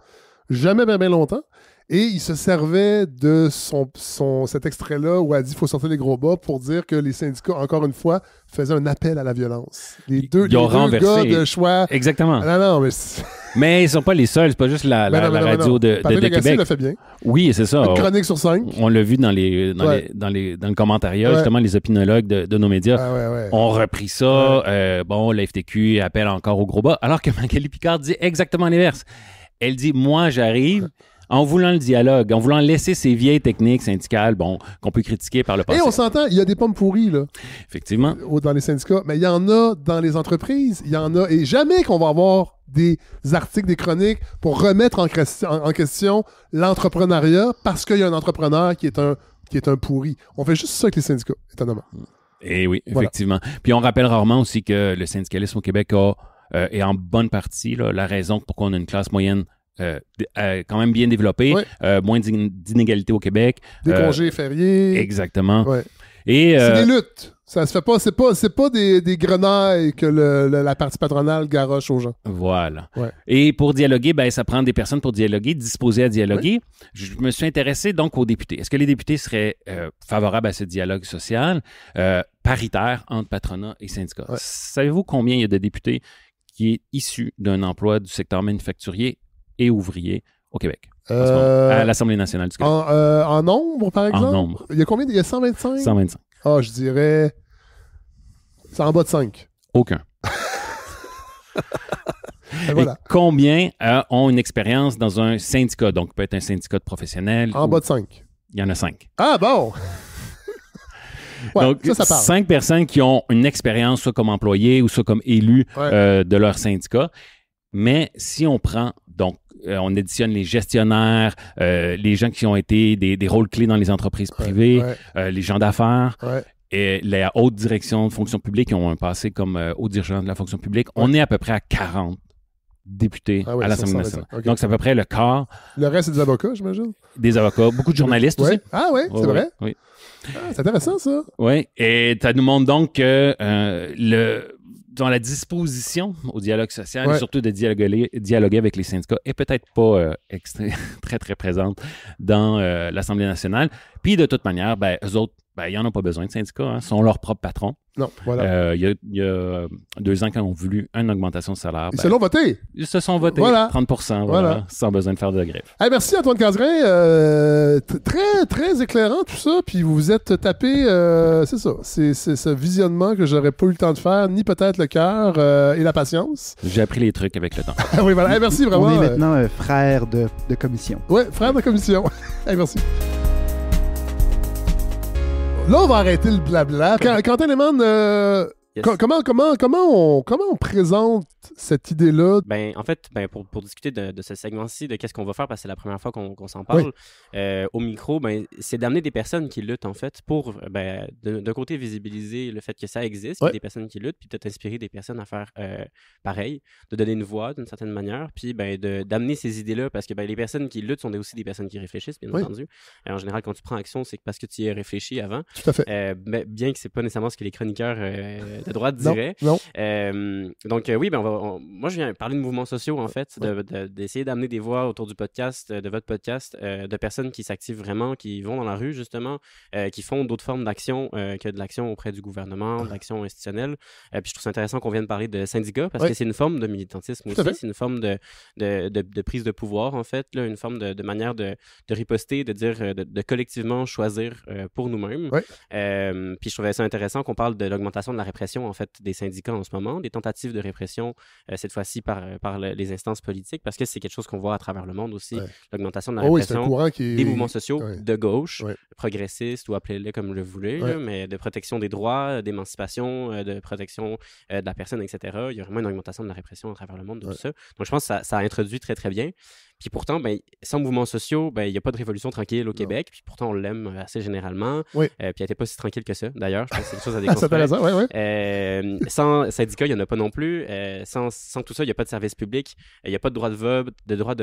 Jamais bien longtemps. Et il se servait de cet extrait-là où elle dit qu'il faut sortir les gros bas pour dire que les syndicats, encore une fois, faisaient un appel à la violence. Les deux gars de choix. Exactement. Non, mais ils ne sont pas les seuls. C'est pas juste la radio de Québec. Le fait bien. Oui, c'est ça. Une chronique sur 5. On l'a vu dans le commentariat. Justement, les opiniologues de nos médias ont repris ça. La FTQ appelle encore au gros bas. Alors que Magali Picard dit exactement l'inverse. Elle dit, moi, j'arrive en voulant le dialogue, en voulant laisser ces vieilles techniques syndicales, qu'on peut critiquer par le passé. Et on s'entend, il y a des pommes pourries, là. Effectivement. Dans les syndicats, mais il y en a dans les entreprises, il y en a, et jamais qu'on va avoir des articles, des chroniques pour remettre en question l'entrepreneuriat parce qu'il y a un entrepreneur qui est un pourri. On fait juste ça avec les syndicats, étonnamment. Et oui, effectivement. Voilà. Puis on rappelle rarement aussi que le syndicalisme au Québec est en bonne partie là, la raison pourquoi on a une classe moyenne quand même bien développée, moins d'inégalités au Québec. Des congés fériés. Exactement. Ouais. Et, c'est des luttes. Ça se fait pas. C'est pas des grenailles que la partie patronale garoche aux gens. Voilà. Ouais. Et pour dialoguer, ça prend des personnes pour dialoguer, disposées à dialoguer. Ouais. Je me suis intéressé donc aux députés. Est-ce que les députés seraient favorables à ce dialogue social paritaire entre patronat et syndicats? Ouais. Savez-vous combien il y a de députés qui est issu d'un emploi du secteur manufacturier et ouvrier au Québec? À l'Assemblée nationale du Québec. En nombre, par exemple? En nombre. Il y a combien? Il y a 125? 125. Ah, je dirais... C'est en bas de 5. Aucun. Voilà. Et combien ont une expérience dans un syndicat? Donc, peut être un syndicat de professionnels. En bas de 5. Il y en a 5. Ah, bon! Ouais, donc, ça parle. 5 personnes qui ont une expérience soit comme employés ou soit comme élus de leur syndicat. Mais si on prend, donc, on additionne les gestionnaires, les gens qui ont été des rôles clés dans les entreprises privées, les gens d'affaires, et la haute direction de fonction publique qui ont un passé comme haut dirigeant de la fonction publique, on est à peu près à 40 députés à l'Assemblée nationale. Okay. Donc, c'est à peu près le quart. Le reste, c'est des avocats, j'imagine? Des avocats, beaucoup de journalistes aussi. Ah oui, c'est vrai? Oui. Ah, c'est intéressant, ça. Oui, et ça nous montre donc que la disposition au dialogue social et surtout de dialoguer avec les syndicats est peut-être pas très, très présente dans l'Assemblée nationale. Puis de toute manière, eux autres, ils n'en ont pas besoin de syndicats, hein, sont leurs propres patrons. Non, voilà. Il y a 2 ans, quand ils ont voulu une augmentation de salaire, ils se l'ont voté. Ils se sont votés, 30%, sans besoin de faire de grève. Hey, merci Antoine Casgrain. Très, très éclairant tout ça. Puis vous vous êtes tapé, c'est ça, c'est ce visionnement que j'aurais pas eu le temps de faire, ni peut-être le cœur et la patience. J'ai appris les trucs avec le temps. Oui, voilà. Hey, merci vraiment. On est maintenant frère de commission. Oui, frère de commission. Hey, merci. Là, on va arrêter le blabla. Quentin Lehmann, yes. Comment on présente cette idée-là? En fait, pour discuter de ce segment-ci, de qu'est-ce qu'on va faire, parce que c'est la première fois qu'on s'en parle, au micro, c'est d'amener des personnes qui luttent, en fait, pour, d'un côté, visibiliser le fait que ça existe, qu'il y a des personnes qui luttent, puis peut-être inspirer des personnes à faire pareil, de donner une voix d'une certaine manière, puis d'amener ces idées-là, parce que les personnes qui luttent sont aussi des personnes qui réfléchissent, bien entendu. En général, quand tu prends action, c'est parce que tu y as réfléchi avant. Tout à fait. Bien que c'est pas nécessairement ce que les chroniqueurs de droite diraient. Non. Donc, oui, moi, je viens parler de mouvements sociaux, en fait, d'essayer d'amener des voix autour du podcast, de votre podcast, de personnes qui s'activent vraiment, qui vont dans la rue, justement, qui font d'autres formes d'action que de l'action auprès du gouvernement, de l'action institutionnelle. Puis je trouve ça intéressant qu'on vienne parler de syndicats, parce que c'est une forme de militantisme aussi, c'est une forme de prise de pouvoir, en fait, là, une forme de manière de riposter, de dire, de collectivement choisir pour nous-mêmes. Puis je trouvais ça intéressant qu'on parle de l'augmentation de la répression, en fait, des syndicats en ce moment, des tentatives de répression, cette fois-ci par les instances politiques, parce que c'est quelque chose qu'on voit à travers le monde aussi, l'augmentation de la répression des mouvements sociaux de gauche, progressistes, ou appelez-les comme le voulez, là, mais de protection des droits, d'émancipation, de protection de la personne, etc. Il y a vraiment une augmentation de la répression à travers le monde de tout ça. Donc je pense que ça a introduit très, très bien. Puis pourtant, sans mouvements sociaux, il n'y a pas de révolution tranquille au Québec. Puis pourtant, on l'aime assez généralement. Puis elle n'était pas si tranquille que ça, d'ailleurs. Je pense que c'est des choses à déconstruire. Sans syndicats, il n'y en a pas non plus. Sans tout ça, il n'y a pas de service public. Il n'y a pas de droit de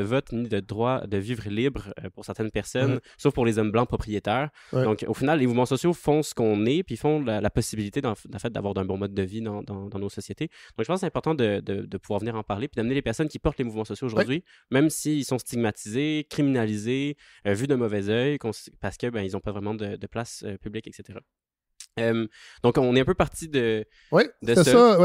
vote, ni de droit de vivre libre pour certaines personnes, sauf pour les hommes blancs propriétaires. Donc, au final, les mouvements sociaux font ce qu'on est, puis font la possibilité, en fait, d'avoir un bon mode de vie dans nos sociétés. Donc, je pense que c'est important de pouvoir venir en parler, puis d'amener les personnes qui portent les mouvements sociaux aujourd'hui, même s'ils sont stigmatisés, criminalisés, vus de mauvais œil, parce que ils n'ont pas vraiment de place publique, etc. Donc, on est un peu parti de ça,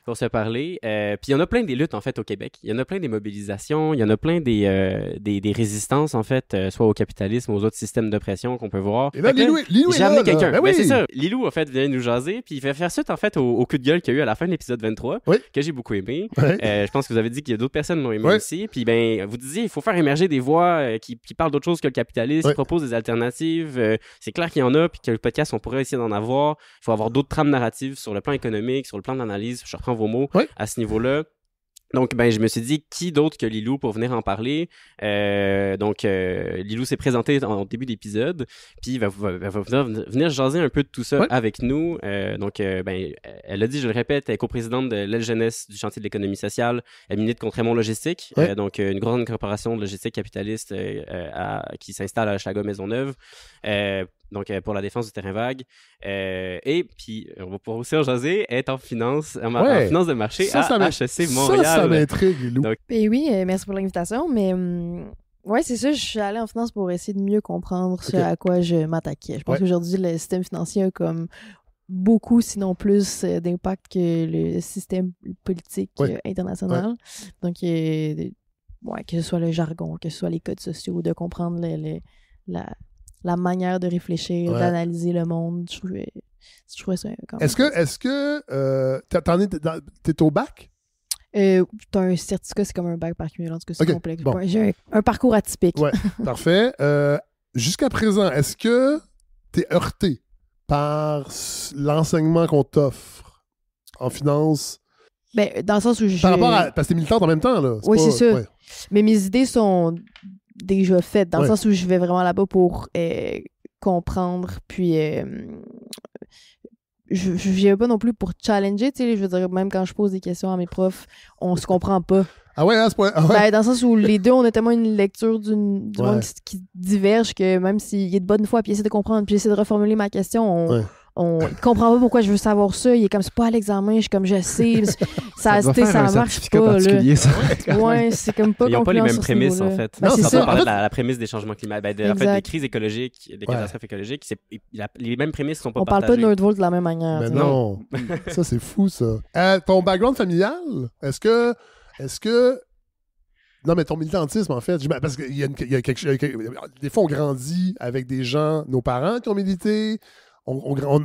pour se parler. Puis, il y en a plein des luttes, en fait, au Québec. Il y en a plein des mobilisations, il y en a plein des résistances, en fait, soit au capitalisme, aux autres systèmes d'oppression qu'on peut voir. Et là, Lilou j'ai amené quelqu'un. C'est ça. Lilou, en fait, vient nous jaser, puis il fait faire suite, en fait, au coup de gueule qu'il y a eu à la fin de l'épisode 23, que j'ai beaucoup aimé. Je pense que vous avez dit qu'il y a d'autres personnes qui l'ont aimé aussi. Puis, vous disiez, il faut faire émerger des voix qui parlent d'autre chose que le capitalisme, qui proposent des alternatives. C'est clair qu'il y en a, puis que le podcast, on pourrait essayer d'en avoir. Il faut avoir d'autres trames narratives sur le plan économique, sur le plan d'analyse. Je reprends vos mots à ce niveau-là. Donc, je me suis dit, qui d'autre que Lilou pour venir en parler? Lilou s'est présenté en début d'épisode, puis il va venir jaser un peu de tout ça avec nous. Elle a dit, je le répète, elle est coprésidente de l'aile jeunesse du chantier de l'économie sociale. Elle milite contre Raymond Logistique, une grande corporation de logistique capitaliste qui s'installe à Hochelaga-Maisonneuve. Pour la défense du terrain vague. Et puis, on va pouvoir aussi en jaser, être en finance, en finance de marché à HEC Montréal. Ça m'intrigue, Lilou. Oui, merci pour l'invitation, mais c'est ça, je suis allée en finance pour essayer de mieux comprendre ce à quoi je m'attaquais. Je pense qu'aujourd'hui, le système financier a comme beaucoup, sinon plus, d'impact que le système politique international. Donc, que ce soit le jargon, que ce soit les codes sociaux, de comprendre la manière de réfléchir, d'analyser le monde. Je trouvais ça quand même. Est-ce que t'es au bac? T'as un certificat, c'est comme un bac par cumul, en tout cas, c'est complexe. Bon. J'ai un parcours atypique. Parfait. Jusqu'à présent, est-ce que t'es heurté par l'enseignement qu'on t'offre en finance? Dans le sens où par rapport à... Parce que t'es militante en même temps, là. C'est ça. Mais mes idées sont déjà faites, dans le sens où je vais vraiment là-bas pour comprendre, puis je viens pas non plus pour challenger, tu sais, je veux dire, même quand je pose des questions à mes profs, on se comprend pas. Ah ouais, à ce point? Dans le sens où les deux, on a tellement une lecture du monde qui diverge que même s'il est de bonne foi, puis essaie de comprendre, puis essaie de reformuler ma question, il comprend pas pourquoi je veux savoir ça. Il est comme, c'est pas à l'examen, je suis comme, je sais. Ça marche pas. Là. Ça. Ouais, c'est comme pas. Ils n'ont pas les mêmes prémices, en fait. Ben, c'est ça. On parlait de la prémisse des changements climatiques. En fait, des crises écologiques, des catastrophes écologiques, les mêmes prémices sont pas partagées. On parle pas de Nerdvolt de la même manière. Mais non. Ça, c'est fou, ça. Ton background familial, est-ce que... Non, mais ton militantisme, en fait, parce qu'il y a quelque chose... Des fois, on grandit avec des gens, nos parents qui ont milité,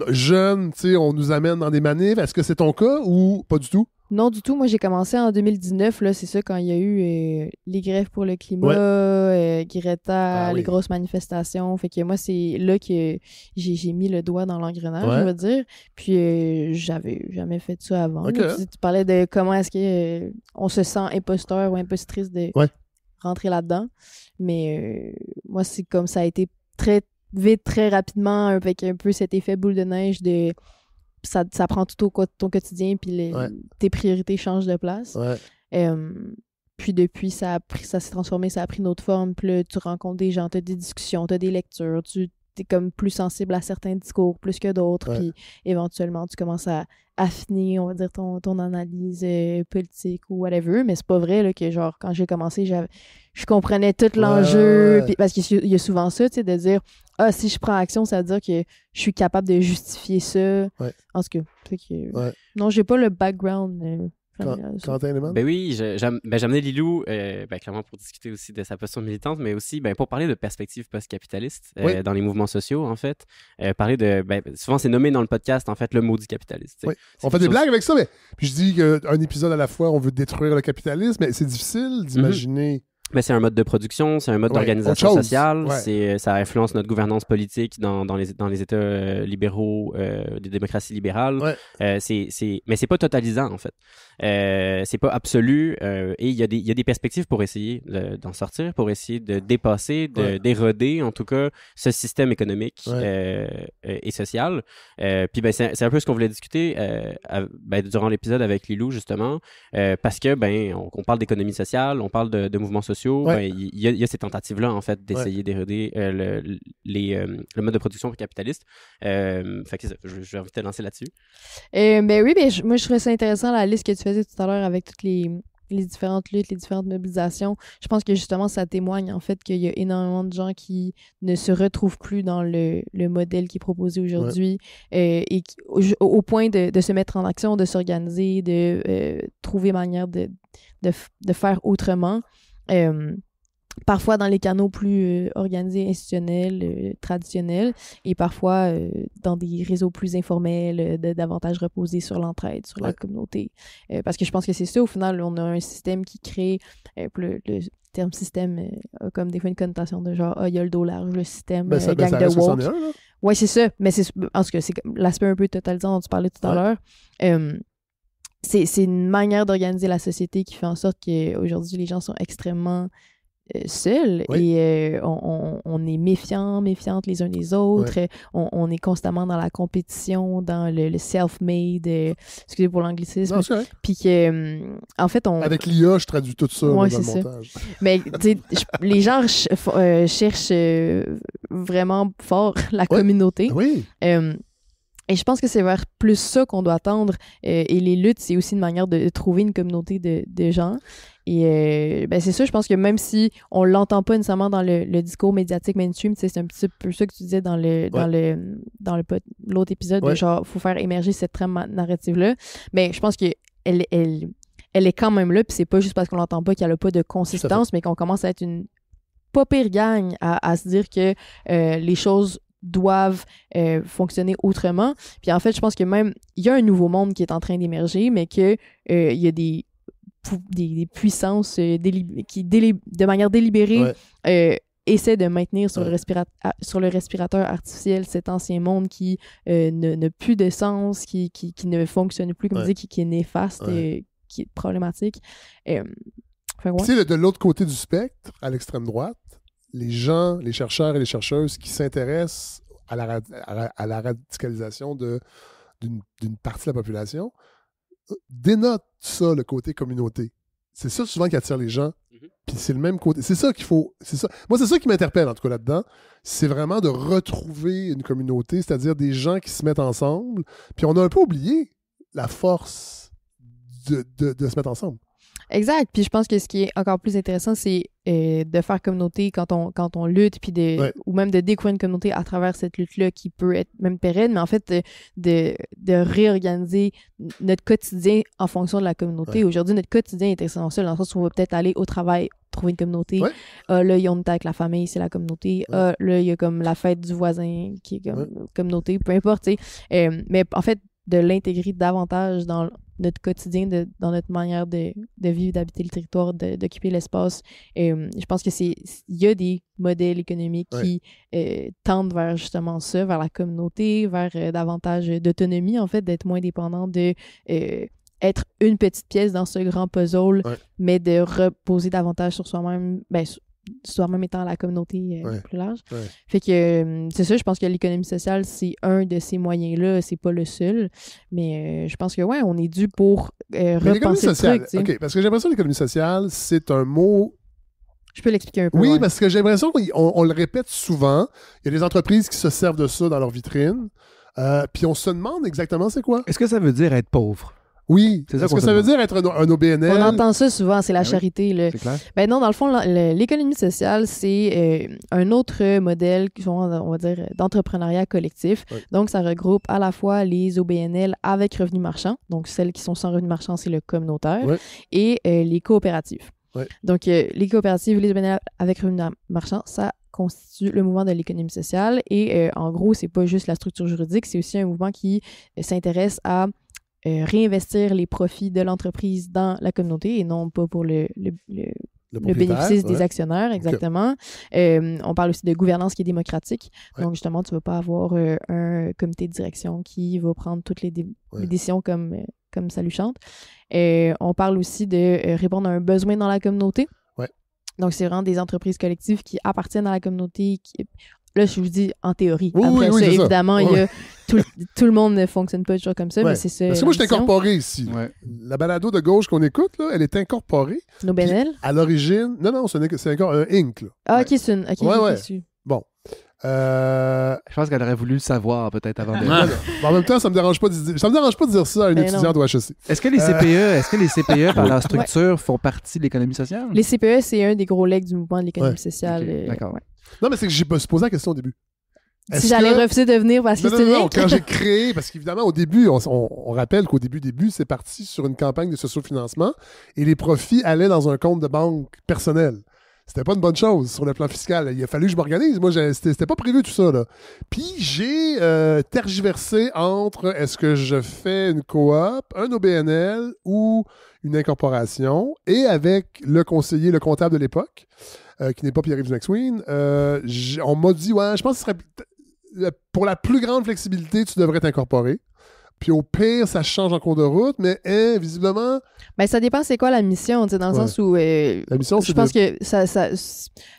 jeunes, tu sais, on nous amène dans des manifs. Est-ce que c'est ton cas ou pas du tout? Non, du tout. Moi, j'ai commencé en 2019, là, c'est ça, quand il y a eu les grèves pour le climat, Greta, les grosses manifestations. Fait que moi, c'est là que j'ai mis le doigt dans l'engrenage, on va dire. Puis, j'avais jamais fait ça avant. Okay. Tu parlais de comment est-ce que on se sent imposteur ou impostrice de rentrer là-dedans. Mais moi, c'est comme ça a été très vite, très rapidement, avec un peu cet effet boule de neige de... Ça prend tout au ton quotidien, puis tes priorités changent de place. Puis depuis, ça s'est transformé, ça a pris une autre forme. Puis là, tu rencontres des gens, tu as des discussions, tu as des lectures, tu es comme plus sensible à certains discours plus que d'autres. Puis éventuellement, tu commences à affiner, on va dire, ton analyse politique ou whatever. Mais c'est pas vrai là, que genre quand j'ai commencé, je comprenais tout l'enjeu. Puis, parce qu'il y a souvent ça, tu sais, de dire si je prends action, ça veut dire que je suis capable de justifier ça. En tout cas, non, j'ai pas le background. Ben oui, j'ai amené Lilou clairement pour discuter aussi de sa posture militante, mais aussi pour parler de perspectives post-capitalistes dans les mouvements sociaux, en fait. Parler de... souvent, c'est nommé dans le podcast, en fait, le maudit capitaliste. On fait des blagues avec ça, mais puis je dis qu'un épisode à la fois, on veut détruire le capitalisme, mais c'est difficile d'imaginer... Mais c'est un mode de production, c'est un mode d'organisation sociale, ça influence notre gouvernance politique dans les États libéraux, des démocraties libérales. Mais c'est pas totalisant, en fait. C'est pas absolu et il y a des perspectives pour essayer d'en sortir, pour essayer de dépasser, d'éroder, en tout cas, ce système économique et social. Puis c'est un peu ce qu'on voulait discuter durant l'épisode avec Lilou, justement, parce que on parle d'économie sociale, on parle de mouvements sociaux. Il y a ces tentatives-là, en fait, d'essayer d'éroder le mode de production capitaliste. Fait que je vais envie de te lancer là-dessus. Moi, je trouvais ça intéressant, la liste que tu faisais tout à l'heure avec toutes les différentes luttes, les différentes mobilisations. Je pense que justement, ça témoigne en fait qu'il y a énormément de gens qui ne se retrouvent plus dans le modèle qui est proposé aujourd'hui et au point de se mettre en action, de s'organiser, de trouver manière de faire autrement. Parfois dans les canaux plus organisés, institutionnels, traditionnels, et parfois dans des réseaux plus informels, davantage reposés sur l'entraide, sur la communauté. Parce que je pense que c'est ça, au final, on a un système qui crée, le terme système a comme des fois une connotation de genre, il y a le dos large, le système, gang de woke. Oui, c'est ça, mais en tout cas, c'est l'aspect un peu totalisant dont tu parlais tout à l'heure. C'est une manière d'organiser la société qui fait en sorte qu'aujourd'hui, les gens sont extrêmement seuls et on est méfiantes les uns des autres. On est constamment dans la compétition, dans le self-made, excusez pour l'anglicisme. Puis en fait, avec l'IA, je traduis tout ça dans le montage. Mais les gens cherchent vraiment fort la communauté. Et je pense que c'est vers plus ça qu'on doit tendre. Et les luttes, c'est aussi une manière de trouver une communauté de gens. Et c'est ça, je pense que même si on l'entend pas nécessairement dans le discours médiatique mainstream, c'est un petit peu ça que tu disais dans l'autre épisode, de genre, faut faire émerger cette trame narrative-là. Mais je pense qu'elle est quand même là, puis c'est pas juste parce qu'on l'entend pas qu'elle a pas de consistance, mais qu'on commence à être une pas pire gang à se dire que les choses doivent fonctionner autrement. Puis en fait, je pense que même il y a un nouveau monde qui est en train d'émerger, mais que il y a des puissances qui de manière délibérée essaient de maintenir sur le respirateur artificiel cet ancien monde qui n'a plus de sens, qui ne fonctionne plus, comme je dis, qui est néfaste, qui est problématique. Tu sais, de l'autre côté du spectre, à l'extrême droite, les gens, les chercheurs et les chercheuses qui s'intéressent à la radicalisation d'une partie de la population dénotent ça, le côté communauté. C'est ça souvent qui attire les gens Puis c'est le même côté. C'est ça qu'il faut. C'est ça. Moi, c'est ça qui m'interpelle, en tout cas, là-dedans. C'est vraiment de retrouver une communauté, c'est-à-dire des gens qui se mettent ensemble. Puis on a un peu oublié la force de se mettre ensemble. Exact. Puis je pense que ce qui est encore plus intéressant, c'est de faire communauté quand on lutte, puis ou même de découvrir une communauté à travers cette lutte-là qui peut être même pérenne, mais en fait, de réorganiser notre quotidien en fonction de la communauté. Ouais. Aujourd'hui, notre quotidien est essentiel dans le sens où on va peut-être aller au travail, trouver une communauté. Ouais. Là, on est avec la famille, c'est la communauté. Ouais. Là, il y a comme la fête du voisin qui est comme communauté, peu importe, tu sais. Mais en fait, de l'intégrer davantage dans notre quotidien, dans notre manière de vivre, d'habiter le territoire, d'occuper l'espace. Je pense que il y a des modèles économiques qui tendent vers justement ça, vers la communauté, vers davantage d'autonomie, en fait, d'être moins dépendant de être une petite pièce dans ce grand puzzle, mais de reposer davantage sur soi-même, soi-même étant la communauté plus large. Ouais. Fait que c'est ça, je pense que l'économie sociale, c'est un de ces moyens-là, c'est pas le seul, mais je pense que on est dû pour repenser le truc. OK, parce que j'ai l'impression que l'économie sociale, c'est un mot... Je peux l'expliquer un peu. Oui, parce que j'ai l'impression qu'on le répète souvent. Il y a des entreprises qui se servent de ça dans leur vitrine, puis on se demande exactement c'est quoi. Est-ce que ça veut dire être pauvre? Oui, c'est ça. Est-ce que ça veut dire être un OBNL? On entend ça souvent, c'est la charité. C'est clair. Ben non, dans le fond, l'économie sociale, c'est un autre modèle, on va dire, d'entrepreneuriat collectif. Oui. Donc, ça regroupe à la fois les OBNL avec revenus marchands, donc celles qui sont sans revenus marchands, c'est le communautaire, et les coopératives. Oui. Donc, les coopératives, les OBNL avec revenus marchands, ça constitue le mouvement de l'économie sociale. Et en gros, c'est pas juste la structure juridique, c'est aussi un mouvement qui s'intéresse à réinvestir les profits de l'entreprise dans la communauté et non pas pour le bénéfice des actionnaires, exactement. Okay. On parle aussi de gouvernance qui est démocratique. Donc, justement, tu ne vas pas avoir un comité de direction qui va prendre toutes les décisions comme ça lui chante. On parle aussi de répondre à un besoin dans la communauté. Donc, c'est vraiment des entreprises collectives qui appartiennent à la communauté, là, je vous dis en théorie. Après ça, évidemment, il y a tout le monde ne fonctionne pas toujours comme ça, mais c'est ça. Parce que moi, je suis incorporé ici. La balado de gauche qu'on écoute, là, elle est incorporée. Nos BNL? À l'origine, non, c'est encore un Inc. Là. Ah, OK, c'est une. OK, bon. Je pense qu'elle aurait voulu le savoir peut-être avant de... En même temps, ça me dérange pas de dire ça à une étudiante au HEC. Est-ce que les CPE, par leur structure, font partie de l'économie sociale? Les CPE, c'est un des gros legs du mouvement de l'économie sociale. Okay. D'accord. Non, mais c'est que j'ai pas posé la question au début. Si j'allais refuser de venir parce que c'est non, quand j'ai créé, parce qu'évidemment, au début, on rappelle qu'au début, c'est parti sur une campagne de sociofinancement et les profits allaient dans un compte de banque personnel. C'était pas une bonne chose sur le plan fiscal. Il a fallu que je m'organise. Moi, c'était pas prévu tout ça, là. Puis j'ai tergiversé entre est-ce que je fais une coop, un OBNL ou une incorporation, et avec le conseiller, le comptable de l'époque, qui n'est pas Pierre-Yves McSween, on m'a dit, je pense que ce serait pour la plus grande flexibilité, tu devrais t'incorporer. Puis au pire, ça change en cours de route, mais visiblement... Ben, ça dépend c'est quoi la mission, dans le sens où... la mission, je pense que ça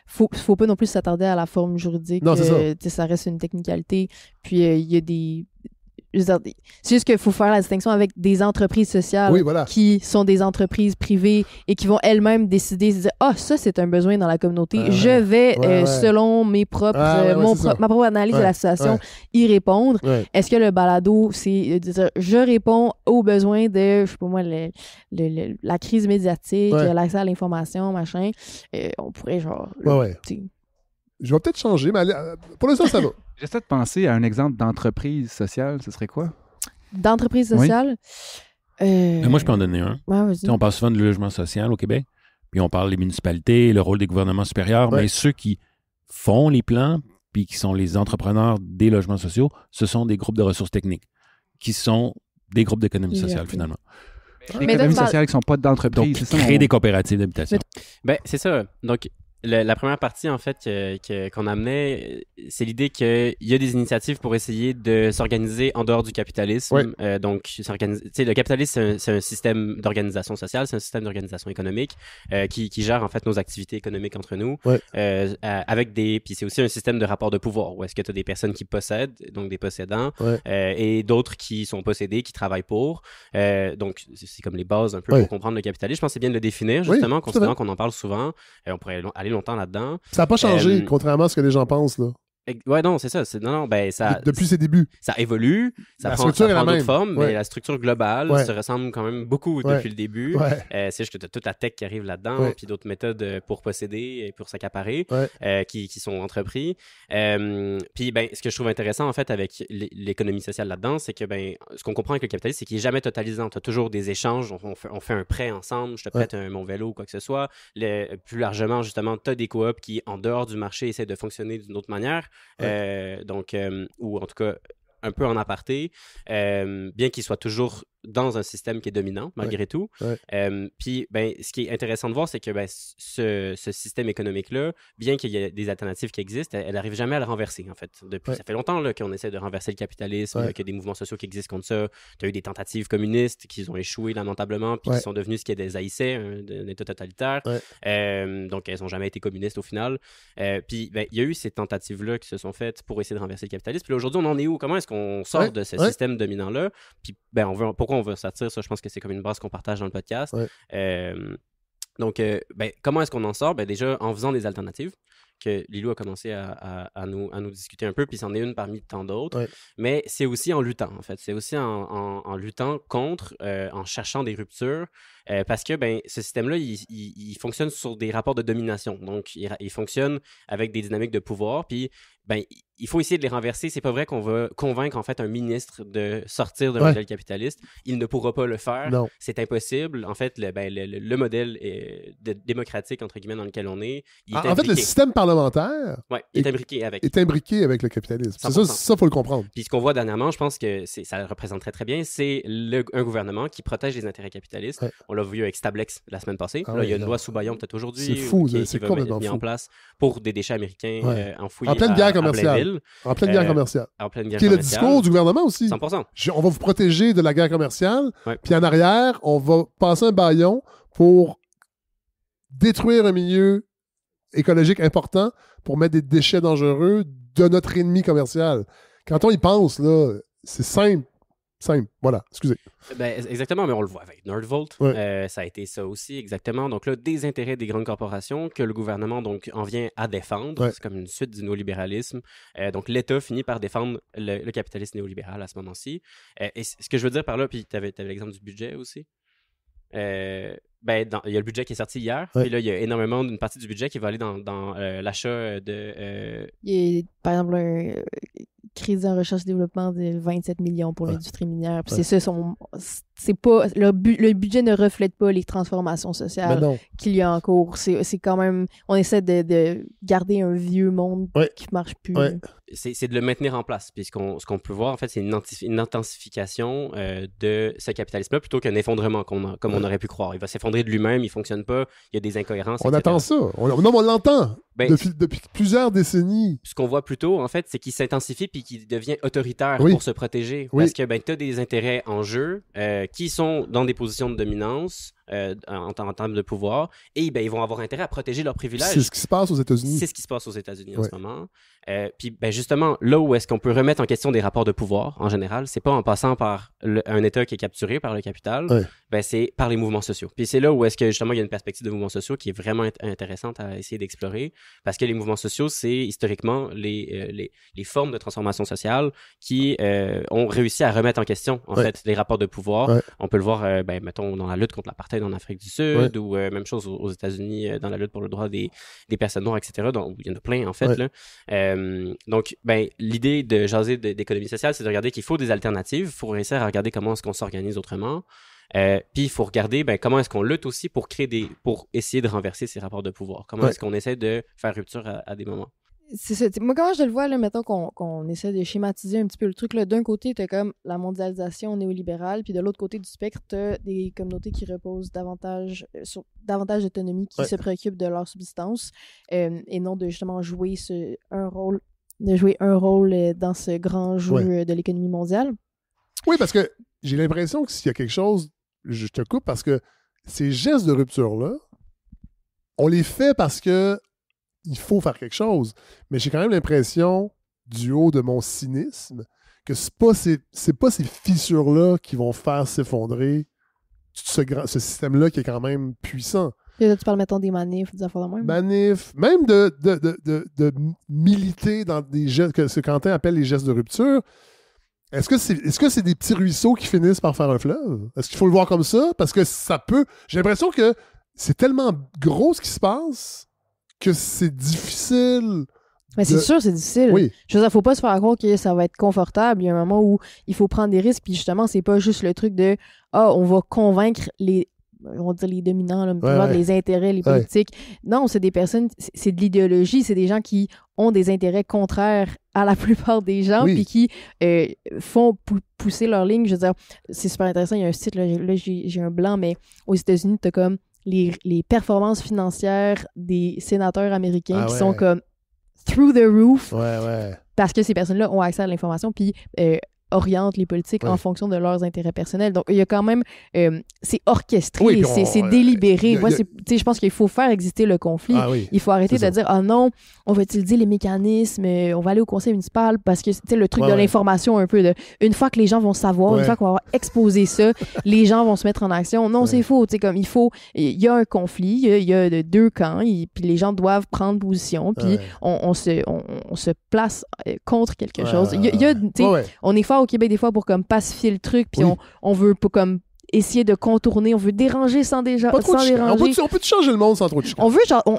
faut pas non plus s'attarder à la forme juridique. Non, c'est ça. Ça reste une technicalité. Puis il y a des... C'est juste qu'il faut faire la distinction avec des entreprises sociales qui sont des entreprises privées et qui vont elles-mêmes décider de dire ça c'est un besoin dans la communauté, je vais selon mes propres ma propre analyse de la situation y répondre. Est-ce que le balado c'est de dire je réponds aux besoins de je sais pas moi la crise médiatique, l'accès à l'information, machin, on pourrait je vais peut-être changer, mais pour l'instant, ça va. J'essaie de penser à un exemple d'entreprise sociale. Ce serait quoi? D'entreprise sociale? Moi, je peux en donner un. Vas-y. On parle souvent de logement social au Québec, puis on parle des municipalités, le rôle des gouvernements supérieurs, mais ceux qui font les plans puis qui sont les entrepreneurs des logements sociaux, ce sont des groupes de ressources techniques qui sont des groupes d'économie sociale, finalement. L'économie sociale qui ne sont pas d'entreprise. Donc, créer des coopératives d'habitation. Ben, c'est ça. Donc, la première partie, en fait, qu'on amenait, c'est l'idée qu'il y a des initiatives pour essayer de s'organiser en dehors du capitalisme. Oui. Donc, le capitalisme, c'est un système d'organisation sociale, c'est un système d'organisation économique qui gère, en fait, nos activités économiques entre nous. Oui. Puis c'est aussi un système de rapport de pouvoir, où est-ce que tu as des personnes qui possèdent, donc des possédants, Oui. et d'autres qui sont possédés, qui travaillent pour. Donc, c'est comme les bases un peu pour comprendre le capitalisme. Je pense que c'est bien de le définir, justement, considérant qu'on en parle souvent. On pourrait aller longtemps là-dedans. Ça n'a pas changé, contrairement à ce que les gens pensent, là. Ouais, non, c'est ça. Depuis ses débuts. Ça évolue, ça prend d'autres formes, mais la structure globale se ressemble quand même beaucoup depuis le début. C'est juste que tu as toute la tech qui arrive là-dedans, puis d'autres méthodes pour posséder et pour s'accaparer qui sont entrepris. Puis, ce que je trouve intéressant, en fait, avec l'économie sociale là-dedans, c'est que, ce qu'on comprend avec le capitalisme, c'est qu'il n'est jamais totalisant. Tu as toujours des échanges, on fait un prêt ensemble, je te prête mon vélo ou quoi que ce soit. Plus largement, justement, tu as des coops qui, en dehors du marché, essaient de fonctionner d'une autre manière. Ou en tout cas un peu en aparté, bien qu'il soit toujours dans un système qui est dominant, malgré tout. Puis, ce qui est intéressant de voir, c'est que ce système économique-là, bien qu'il y ait des alternatives qui existent, elle n'arrive jamais à le renverser, en fait. Ça fait longtemps là, qu'on essaie de renverser le capitalisme, qu'il y a des mouvements sociaux qui existent contre ça. Tu as eu des tentatives communistes qui ont échoué lamentablement, puis qui sont devenus ce qu'elles haïssaient, un État totalitaire. Donc, elles n'ont jamais été communistes au final. Puis, il y a eu ces tentatives-là qui se sont faites pour essayer de renverser le capitalisme. Puis là, aujourd'hui, on en est où? Comment est-ce qu'on sort de ce système dominant-là? Puis, pourquoi on veut sortir ça? Je pense que c'est comme une base qu'on partage dans le podcast. Donc, comment est-ce qu'on en sort? Déjà, en faisant des alternatives, que Lilou a commencé à nous discuter un peu, puis c'en est une parmi tant d'autres. Mais c'est aussi en luttant, en fait. C'est aussi en luttant contre, en cherchant des ruptures, parce que ce système-là, il fonctionne sur des rapports de domination. Donc, il fonctionne avec des dynamiques de pouvoir, puis il faut essayer de les renverser. C'est pas vrai qu'on va convaincre en fait un ministre de sortir d'un modèle capitaliste. Il ne pourra pas le faire. Non. C'est impossible. En fait, le modèle démocratique entre guillemets dans lequel on est, il est imbriqué. En fait, le système parlementaire est imbriqué avec. Est imbriqué avec le capitalisme. C'est ça, faut le comprendre. Puis ce qu'on voit dernièrement, je pense que ça le représente très très bien, c'est un gouvernement qui protège les intérêts capitalistes. On l'a vu avec Stablex la semaine passée. Là, il y a une loi sous Bayon peut-être aujourd'hui. C'est fou, c'est complètement mis en place pour des déchets américains enfouis en pleine guerre commerciale. En pleine guerre commerciale. Qui est le discours du gouvernement aussi. 100%. On va vous protéger de la guerre commerciale, puis en arrière, on va passer un bâillon pour détruire un milieu écologique important pour mettre des déchets dangereux de notre ennemi commercial. Quand on y pense, là, c'est simple. Voilà, excusez. Exactement, mais on le voit avec Nordvolt. Ça a été ça aussi, exactement. Donc là, des intérêts des grandes corporations que le gouvernement donc, en vient à défendre. C'est comme une suite du néolibéralisme. Donc l'État finit par défendre le capitalisme néolibéral à ce moment-ci. Et ce que je veux dire par là, puis tu avais l'exemple du budget aussi. Il y a le budget qui est sorti hier, puis là, il y a énormément d'une partie du budget qui va aller dans l'achat de... Il y a, par exemple, crédit en recherche et développement de 27 millions pour l'industrie minière. Puis c'est ça, c'est pas, le budget ne reflète pas les transformations sociales qu'il y a en cours. C'est quand même, on essaie de garder un vieux monde qui marche plus. C'est de le maintenir en place. Puis ce qu'on peut voir, en fait, c'est une intensification de ce capitalisme-là plutôt qu'un effondrement comme on aurait pu croire. Il va s'effondrer de lui-même, il fonctionne pas, il y a des incohérences. On attend ça. On l'entend depuis plusieurs décennies. Ce qu'on voit plutôt, en fait, c'est qu'il s'intensifie puis qu'il devient autoritaire pour se protéger. Parce que tu as des intérêts en jeu qui sont dans des positions de dominance en termes de pouvoir et ils vont avoir intérêt à protéger leurs privilèges. C'est ce qui se passe aux États-Unis. C'est ce qui se passe aux États-Unis en ce moment. Puis justement, là où est-ce qu'on peut remettre en question des rapports de pouvoir en général, c'est pas en passant par un État qui est capturé par le capital, c'est par les mouvements sociaux. Puis c'est là où est-ce que justement il y a une perspective de mouvements sociaux qui est vraiment intéressante à essayer d'explorer parce que les mouvements sociaux, c'est historiquement les formes de transformation sociale qui ont réussi à remettre en question en fait les rapports de pouvoir. On peut le voir, mettons, dans la lutte contre l'apartheid en Afrique du Sud ou même chose aux États-Unis dans la lutte pour le droit des personnes noires, etc. Donc, il y en a plein en fait. Là. Donc, l'idée de jaser d'économie sociale, c'est de regarder qu'il faut des alternatives. Il faut réussir à regarder comment est-ce qu'on s'organise autrement. Puis il faut regarder comment est-ce qu'on lutte aussi pour essayer de renverser ces rapports de pouvoir. Comment est-ce qu'on essaie de faire rupture à des moments. C'est ça. Moi, comment je le vois, là, mettons qu'on essaie de schématiser un petit peu le truc, là, d'un côté, t'as comme la mondialisation néolibérale, puis de l'autre côté du spectre, t'as des communautés qui reposent davantage sur davantage d'autonomie, qui se préoccupent de leur subsistance, et non de justement jouer un rôle dans ce grand jeu de l'économie mondiale. Oui, parce que j'ai l'impression que s'il y a quelque chose, je te coupe, parce que ces gestes de rupture-là, on les fait parce que il faut faire quelque chose. Mais j'ai quand même l'impression, du haut de mon cynisme, que c'est pas ces fissures-là qui vont faire s'effondrer ce système-là qui est quand même puissant. Et là, tu parles, mettons, des manifs, des affaires de même. Manifs, même de militer dans des gestes que ce Quentin appelle les gestes de rupture. Est-ce que c'est des petits ruisseaux qui finissent par faire un fleuve? Est-ce qu'il faut le voir comme ça? Parce que ça peut... J'ai l'impression que c'est tellement gros ce qui se passe que c'est difficile. Mais c'est sûr, c'est difficile. Oui. Je veux dire, faut pas se faire croire que ça va être confortable. Il y a un moment où il faut prendre des risques, puis justement, c'est pas juste le truc de on va convaincre les dominants, là, les intérêts, les politiques. Non, c'est des personnes, c'est de l'idéologie, c'est des gens qui ont des intérêts contraires à la plupart des gens, puis qui font pousser leur ligne. Je veux dire, c'est super intéressant. Il y a un site, là j'ai un blanc, mais aux États-Unis, t'as comme les performances financières des sénateurs américains qui sont comme through the roof parce que ces personnes-là ont accès à l'information puis orientent les politiques en fonction de leurs intérêts personnels. Donc, il y a quand même... c'est orchestré, c'est délibéré. Moi, je pense qu'il faut faire exister le conflit. Il faut arrêter de dire « Ah non, on va utiliser les mécanismes, on va aller au conseil municipal » parce que c'est le truc de l'information un peu. Une fois que les gens vont savoir, une fois qu'on va avoir exposé ça, les gens vont se mettre en action. Non, c'est faux. Comme il y a un conflit, il y a deux camps, puis les gens doivent prendre position, puis on se place contre quelque chose. On est fort au Québec des fois pour comme pacifier le truc, puis on veut pas comme essayer de contourner, on veut déranger sans déranger. On peut changer le monde sans trop de chicanes.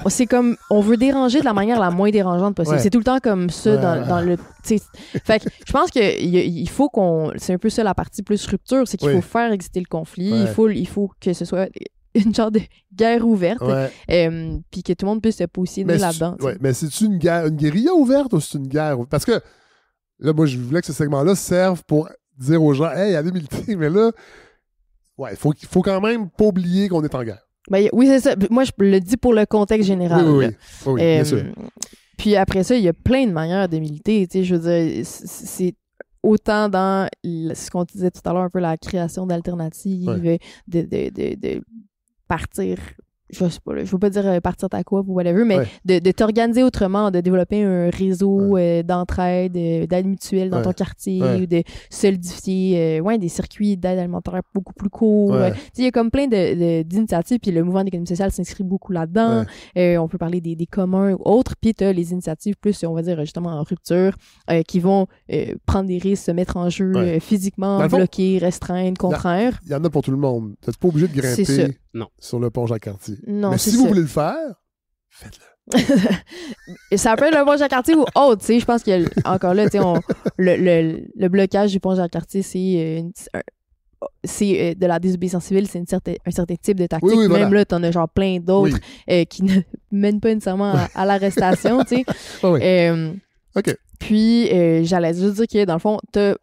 C'est comme on veut déranger de la manière la moins dérangeante possible. C'est tout le temps comme ça dans le fait que je pense que il faut c'est un peu ça la partie plus rupture, c'est qu'il faut faire exister le conflit, il faut que ce soit une genre de guerre ouverte, puis que tout le monde puisse se positionner là-dedans. Mais c'est-tu une guérilla ouverte ou c'est une guerre? Parce que là, moi, je voulais que ce segment-là serve pour dire aux gens « Hey, allez militer », mais là, il faut quand même pas oublier qu'on est en guerre. Ben, oui, c'est ça. Moi, je le dis pour le contexte général. Oui, bien sûr. Puis après ça, il y a plein de manières de militer. Je veux dire, c'est autant dans ce qu'on disait tout à l'heure, un peu la création d'alternatives, de partir... je sais pas, je veux pas dire partir ta coop ou whatever, mais de t'organiser autrement, de développer un réseau d'entraide, d'aide mutuelle dans ton quartier, ou de solidifier des circuits d'aide alimentaire beaucoup plus courts. Il y a comme plein d'initiatives, puis le mouvement d'économie sociale s'inscrit beaucoup là-dedans. On peut parler des communs ou autres, puis tu as les initiatives plus, on va dire, justement en rupture, qui vont prendre des risques, se mettre en jeu physiquement, bloquer, restreindre, contraire. Il y en a pour tout le monde. Tu n'es pas obligé de grimper sur le pont Jacques-Cartier. Non, mais si vous voulez le faire, faites-le. Ça peut être le pont Jacques-Cartier ou autre, tu sais. Je pense qu'il y a encore là, tu sais, le blocage du pont Jacques-Cartier, c'est de la désobéissance civile, c'est un certain type de tactique. Même là, t'en as genre plein d'autres qui ne mènent pas nécessairement à l'arrestation, tu sais. Puis, j'allais juste dire que dans le fond, t'as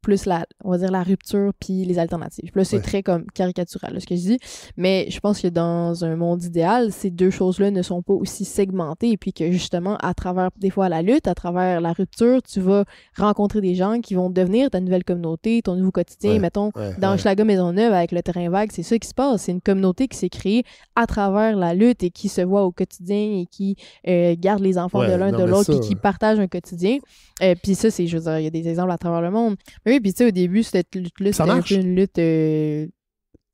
plus on va dire la rupture puis les alternatives. Puis là, c'est très comme caricatural, là, ce que je dis. Mais je pense que dans un monde idéal, ces deux choses-là ne sont pas aussi segmentées et puis que justement, à travers des fois la lutte, à travers la rupture, tu vas rencontrer des gens qui vont devenir ta nouvelle communauté, ton nouveau quotidien. Mettons, dans Hochelaga Maisonneuve, avec le terrain vague, c'est ça qui se passe. C'est une communauté qui s'est créée à travers la lutte et qui se voit au quotidien et qui garde les enfants de l'un de l'autre puis qui partage un quotidien. Puis ça, c'est, je veux dire, il y a des exemples à travers le monde. Mais oui, puis tu sais, au début, cette lutte-là, c'était un peu une lutte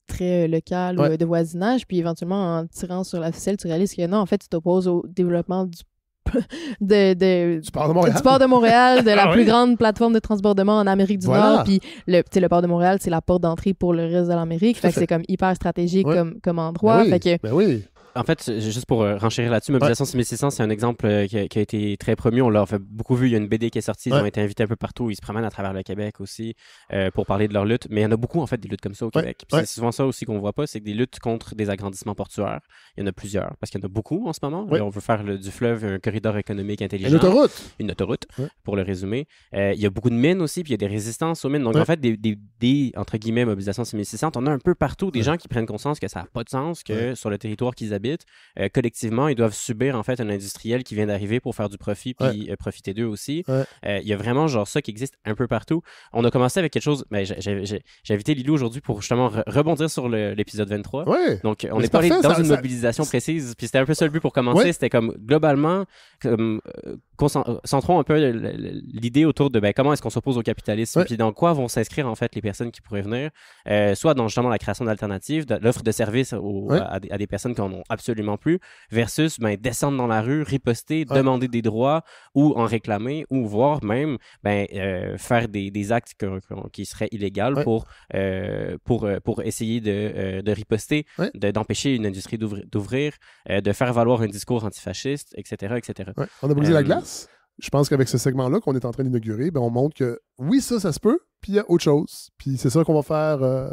très locale ou de voisinage. Puis éventuellement, en tirant sur la ficelle, tu réalises que non, en fait, tu t'opposes au développement du port de Montréal, de la plus grande plateforme de transbordement en Amérique du Nord. Puis le port de Montréal, c'est la porte d'entrée pour le reste de l'Amérique. Fait que c'est comme hyper stratégique comme endroit. Fait que, En fait, juste pour renchérir là-dessus, Mobilisation 6600, c'est un exemple qui a été très promu. On l'a fait beaucoup vu. Il y a une BD qui est sortie. Ils ont été invités un peu partout. Ils se promènent à travers le Québec aussi pour parler de leur lutte. Mais il y en a beaucoup, en fait, des luttes comme ça au Québec. Puis c'est souvent ça aussi qu'on voit pas, c'est que des luttes contre des agrandissements portuaires. Il y en a plusieurs, parce qu'il y en a beaucoup en ce moment. Là, on veut faire du fleuve un corridor économique intelligent. Une autoroute, pour le résumer. Il y a beaucoup de mines aussi, puis il y a des résistances aux mines. Donc, en fait, des entre guillemets, Mobilisation 6600, on a un peu partout des gens qui prennent conscience que ça n'a pas de sens, que sur le territoire qu'ils habitent, collectivement, ils doivent subir, en fait, un industriel qui vient d'arriver pour faire du profit, puis profiter d'eux aussi. Il y a vraiment, genre, ça qui existe un peu partout. On a commencé avec quelque chose, j'ai invité Lilou aujourd'hui pour justement rebondir sur l'épisode 23. Donc, on est parlé dans une mobilisation précise, puis c'était un peu ça le but pour commencer. C'était comme, globalement, centrons un peu l'idée autour de comment est-ce qu'on s'oppose au capitalisme, puis dans quoi vont s'inscrire, en fait, les personnes qui pourraient venir, soit dans justement la création d'alternatives, de l'offre de services à des personnes qui en ont absolument plus, versus descendre dans la rue, riposter, demander des droits ou en réclamer, ou voire même faire des actes qui seraient illégaux pour essayer de riposter, d'empêcher une industrie d'ouvrir, de faire valoir un discours antifasciste, etc. etc. On a brisé la glace. Je pense qu'avec ce segment-là qu'on est en train d'inaugurer, on montre que oui, ça se peut, puis il y a autre chose. Puis c'est ça qu'on va faire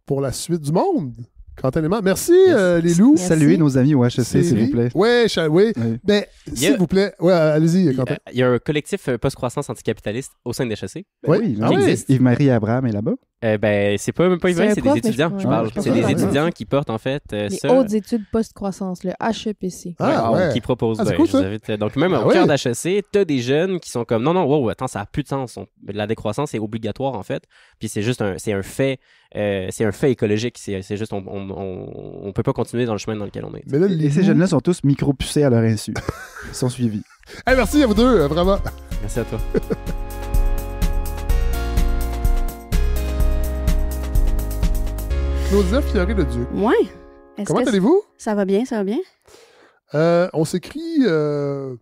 pour la suite du monde. Quentin-Léman. Merci, les loups. Saluez nos amis au HEC, s'il vous plaît. Oui. Ben, s'il vous plaît. Ouais, allez-y, Quentin. Il y a un collectif post-croissance anticapitaliste au sein de l'HEC. Oui, qui existe. Yves-Marie Abraham est là-bas. C'est pas même pas Yves-Marie, c'est des étudiants. Je parle. C'est des étudiants qui portent, en fait, les hautes études post-croissance, le HEPC. Qui proposent. Cool, je vous invite. Donc, même au cœur d'HEC, t'as des jeunes qui sont comme non, attends, ça n'a plus de sens. La décroissance est obligatoire, en fait. Puis c'est juste un fait. C'est un fait écologique. C'est juste, on peut pas continuer dans le chemin dans lequel on est. Mais là, ces jeunes-là sont tous micro-pucés à leur insu. Ils sont suivis. Merci à vous deux, vraiment. Merci à toi. Claudia Fioré-Leduc. Oui. Comment allez-vous? Ça va bien, ça va bien. On s'écrit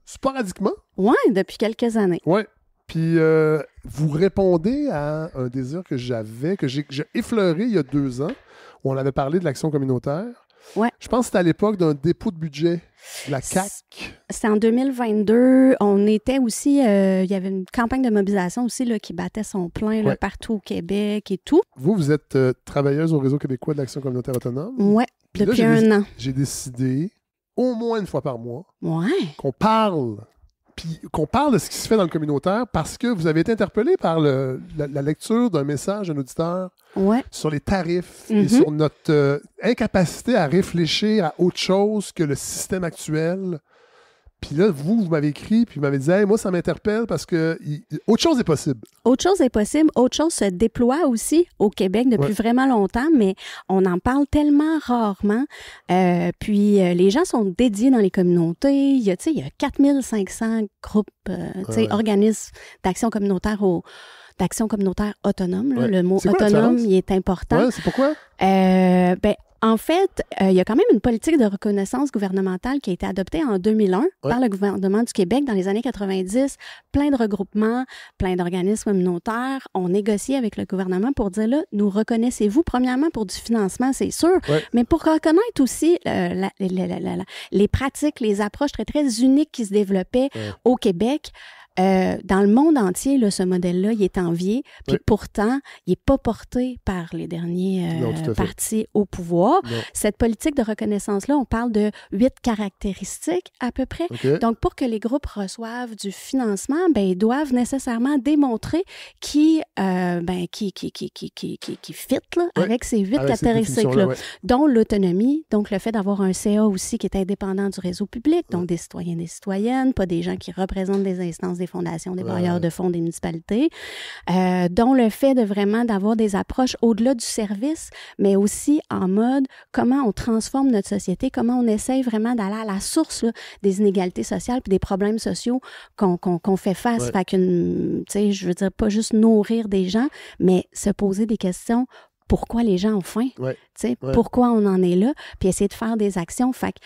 sporadiquement. Oui, depuis quelques années. Oui. Puis vous répondez à un désir que j'avais, que j'ai effleuré il y a 2 ans, où on avait parlé de l'action communautaire. Ouais. Je pense que c'était à l'époque d'un dépôt de budget de la CAQ. C'était en 2022. On était aussi... il y avait une campagne de mobilisation aussi là, qui battait son plein partout au Québec et tout. Vous êtes travailleuse au Réseau québécois de l'action communautaire autonome. Oui, depuis un an. J'ai décidé, au moins une fois par mois, qu'on parle de ce qui se fait dans le communautaire parce que vous avez été interpellé par la lecture d'un message d'un auditeur sur les tarifs et sur notre incapacité à réfléchir à autre chose que le système actuel. Puis là, vous m'avez écrit, puis vous m'avez dit hey, moi, ça m'interpelle parce que autre chose est possible. Autre chose est possible. Autre chose se déploie aussi au Québec depuis vraiment longtemps, mais on en parle tellement rarement. Puis les gens sont dédiés dans les communautés. Il y a 4500 groupes, organismes d'action communautaire autonome. Là. Le mot autonome, il est important. Ouais, c'est pourquoi? En fait, il y a quand même une politique de reconnaissance gouvernementale qui a été adoptée en 2001 par le gouvernement du Québec dans les années 90. Plein de regroupements, plein d'organismes communautaires ont négocié avec le gouvernement pour dire, là, nous reconnaissez-vous, premièrement, pour du financement, c'est sûr, mais pour reconnaître aussi les pratiques, les approches très, très uniques qui se développaient au Québec. Dans le monde entier, là, ce modèle-là, il est envié, puis pourtant, il n'est pas porté par les derniers partis au pouvoir. Non. Cette politique de reconnaissance-là, on parle de 8 caractéristiques à peu près. Okay. Donc, pour que les groupes reçoivent du financement, ils doivent nécessairement démontrer qui fit là, avec ces 8 caractéristiques-là, dont l'autonomie, donc le fait d'avoir un CA aussi qui est indépendant du réseau public, donc des citoyens et des citoyennes, pas des gens qui représentent des instances des fondations, des bailleurs de fonds, des municipalités, dont le fait d'avoir des approches au-delà du service, mais aussi en mode comment on transforme notre société, comment on essaye vraiment d'aller à la source là, des inégalités sociales puis des problèmes sociaux qu'on fait face. Fait je veux dire, pas juste nourrir des gens, mais se poser des questions pourquoi les gens ont faim, pourquoi on en est là, puis essayer de faire des actions. Fait que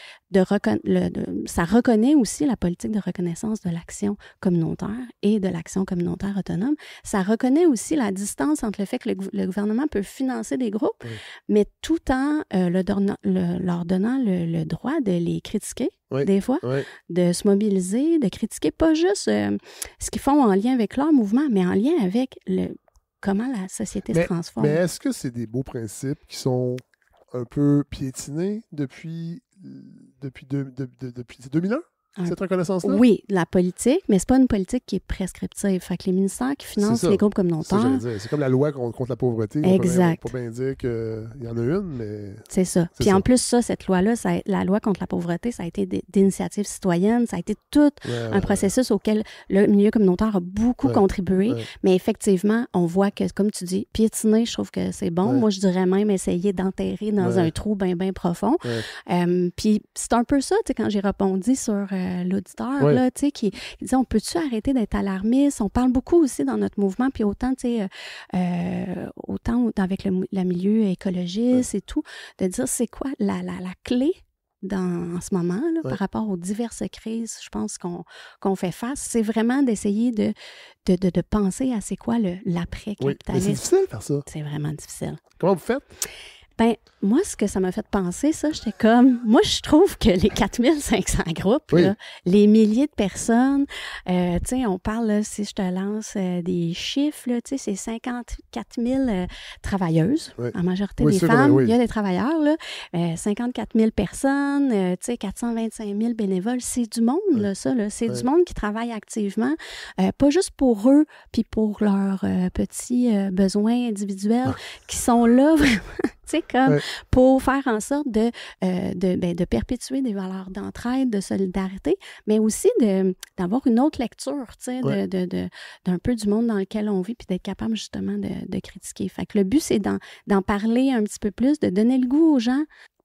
ça reconnaît aussi la politique de reconnaissance de l'action communautaire et de l'action communautaire autonome. Ça reconnaît aussi la distance entre le fait que le gouvernement peut financer des groupes, mais tout en leur donnant le droit de les critiquer, des fois, de se mobiliser, de critiquer pas juste ce qu'ils font en lien avec leur mouvement, mais en lien avec comment la société se transforme. Mais est-ce que c'est des beaux principes qui sont un peu piétinés depuis 2001? Cette reconnaissance-là? Oui, la politique, mais c'est pas une politique qui est prescriptive. Fait que les ministères qui financent les groupes communautaires... C'est comme la loi contre la pauvreté. Exact. On peut bien dire qu'il y en a une, mais... C'est ça. Puis en plus, cette loi-là, la loi contre la pauvreté, ça a été d'initiative citoyenne, ça a été tout un processus auquel le milieu communautaire a beaucoup contribué. Mais effectivement, on voit que, comme tu dis, piétiner, je trouve que c'est bon. Moi, je dirais même essayer d'enterrer dans un trou bien, bien profond. Puis c'est un peu ça, tu sais, quand j'ai répondu sur... l'auditeur, là, tu sais, qui disait, on peut-tu arrêter d'être alarmiste? On parle beaucoup aussi dans notre mouvement, puis autant, tu sais, autant avec le milieu écologiste et tout, de dire, c'est quoi la clé en ce moment, là, par rapport aux diverses crises, je pense qu'on fait face, c'est vraiment d'essayer de penser à c'est quoi l'après-capitalisme. Mais c'est difficile de faire ça. C'est vraiment difficile. Comment vous faites? Ben, moi, ce que ça m'a fait penser, ça, j'étais comme... Moi, je trouve que les 4500 groupes, là, les milliers de personnes, tu sais, on parle, là, si je te lance des chiffres, là, tu sais, c'est 54 000 travailleuses, en majorité des femmes. Il y a des travailleurs, là. 54 000 personnes, tu sais, 425 000 bénévoles. C'est du monde, là, ça, là. C'est du monde qui travaille activement, pas juste pour eux, puis pour leurs petits besoins individuels qui sont là, vraiment... Tu sais, comme pour faire en sorte de perpétuer des valeurs d'entraide, de solidarité, mais aussi d'avoir une autre lecture, tu sais, d'un peu du monde dans lequel on vit, puis d'être capable justement de critiquer. Fait que le but, c'est d'en parler un petit peu plus, de donner le goût aux gens.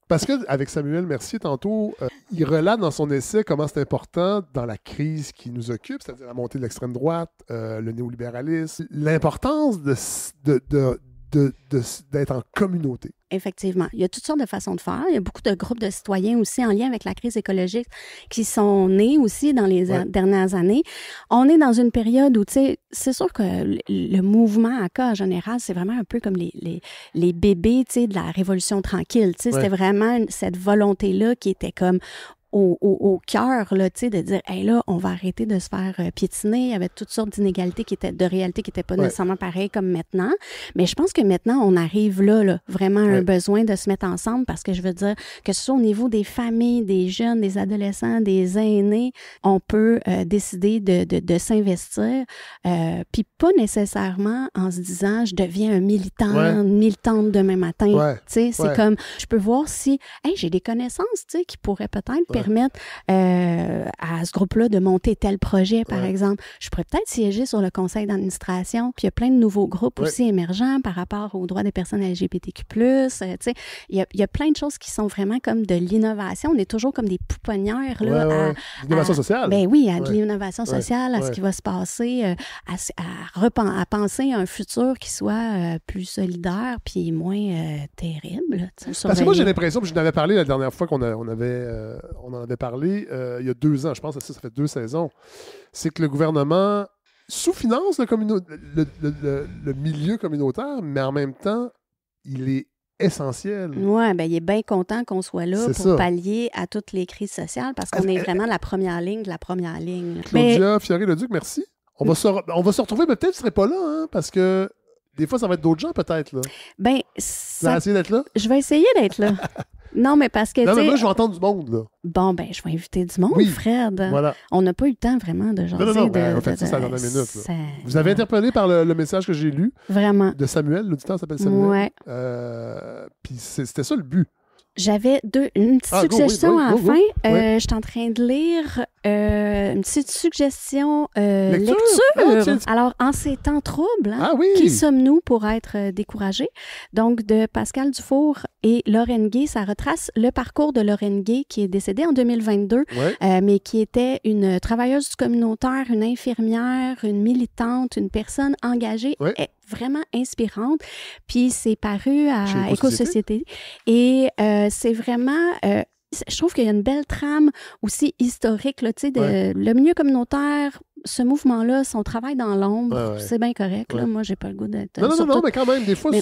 Parce qu'avec Samuel Mercier, tantôt, il relate dans son essai comment c'est important dans la crise qui nous occupe, c'est-à-dire la montée de l'extrême droite, le néolibéralisme, l'importance d'être en communauté. Effectivement. Il y a toutes sortes de façons de faire. Il y a beaucoup de groupes de citoyens aussi en lien avec la crise écologique qui sont nés aussi dans les dernières années. On est dans une période où, tu sais, c'est sûr que le mouvement ACA en général, c'est vraiment un peu comme les bébés, tu sais, de la Révolution tranquille. Tu sais, c'était vraiment cette volonté-là qui était comme au cœur, là, tu sais, de dire, hey, là, on va arrêter de se faire piétiner. Il y avait toutes sortes d'inégalités de réalités qui n'étaient pas nécessairement pareilles comme maintenant. Mais je pense que maintenant, on arrive là vraiment à un besoin de se mettre ensemble parce que je veux dire que ce soit au niveau des familles, des jeunes, des adolescents, des aînés, on peut décider de s'investir. Puis pas nécessairement en se disant, je deviens un militant, une militante demain matin. Tu sais, c'est comme, je peux voir si, hey, j'ai des connaissances, tu sais, qui pourraient peut-être permettre à ce groupe-là de monter tel projet, par exemple. Je pourrais peut-être siéger sur le conseil d'administration. Puis il y a plein de nouveaux groupes aussi émergents par rapport aux droits des personnes LGBTQ+. Tu sais, il y a plein de choses qui sont vraiment comme de l'innovation. On est toujours comme des pouponnières là, l'innovation sociale. Ben oui, à de l'innovation sociale, à ce qui va se passer, à penser à un futur qui soit plus solidaire puis moins terrible. Parce que moi, j'ai l'impression, puis je n'avais parlé la dernière fois qu'on en avait parlé il y a 2 ans, je pense que ça fait 2 saisons, c'est que le gouvernement sous-finance le milieu communautaire, mais en même temps, il est essentiel. Oui, bien, il est bien content qu'on soit là pour pallier à toutes les crises sociales parce qu'on est vraiment la première ligne de la première ligne. Claudia Fiori-Leduc, merci. On va se retrouver, mais peut-être que tu ne serais pas là, hein, parce que des fois, ça va être d'autres gens, peut-être. Là. Ben, tu vas essayer d'être là? Je vais essayer d'être là. Non, mais parce que, non, mais moi, je vais entendre du monde, là. Bon, ben, je vais inviter du monde, Fred. Voilà. On n'a pas eu le temps, vraiment, de jaser. Non, on fait ça dans la dernière minute. Là. Vous avez interpellé par le message que j'ai lu. Vraiment. De Samuel, l'auditeur s'appelle Samuel. Puis c'était ça, le but. J'avais une petite suggestion à la fin. Je suis en train de lire une petite suggestion lecture. Alors, en ces temps troubles, qui sommes-nous pour être découragés? Donc, de Pascal Dufour, Et Lauren Gay, ça retrace le parcours de Lauren Gay, qui est décédée en 2022, mais qui était une travailleuse communautaire, une infirmière, une militante, une personne engagée, vraiment inspirante. Puis c'est paru à Éco-Société. Et c'est vraiment... je trouve qu'il y a une belle trame aussi historique, là, tu sais, le milieu communautaire, ce mouvement-là, son travail dans l'ombre, c'est bien correct. Là. Moi, j'ai pas le goût d'être... Non, mais quand même, des fois...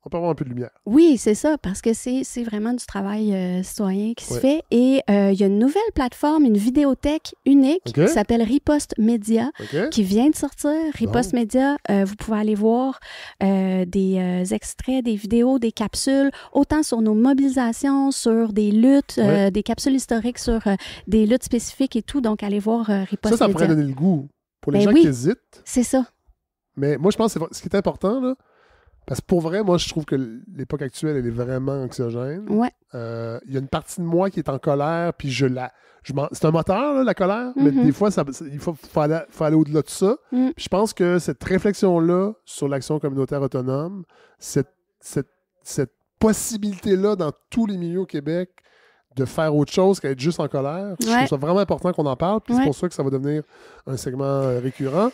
On peut avoir un peu de lumière. Oui, c'est ça, parce que c'est vraiment du travail citoyen qui se fait. Et il y a une nouvelle plateforme, une vidéothèque unique qui s'appelle Riposte Média, qui vient de sortir. Riposte Média, vous pouvez aller voir des extraits, des vidéos, des capsules, autant sur nos mobilisations, sur des luttes, des capsules historiques sur des luttes spécifiques et tout. Donc, allez voir Riposte Média. Ça pourrait donner le goût pour les gens qui hésitent. C'est ça. Mais moi, je pense que ce qui est important, là, parce que pour vrai, moi, je trouve que l'époque actuelle, elle est vraiment anxiogène. Il y a une partie de moi qui est en colère, puis c'est un moteur, là, la colère, mais des fois, il faut aller au-delà de ça. Puis je pense que cette réflexion-là sur l'action communautaire autonome, cette possibilité-là dans tous les milieux au Québec de faire autre chose qu'être juste en colère, je trouve ça vraiment important qu'on en parle, puis c'est pour ça que ça va devenir un segment récurrent.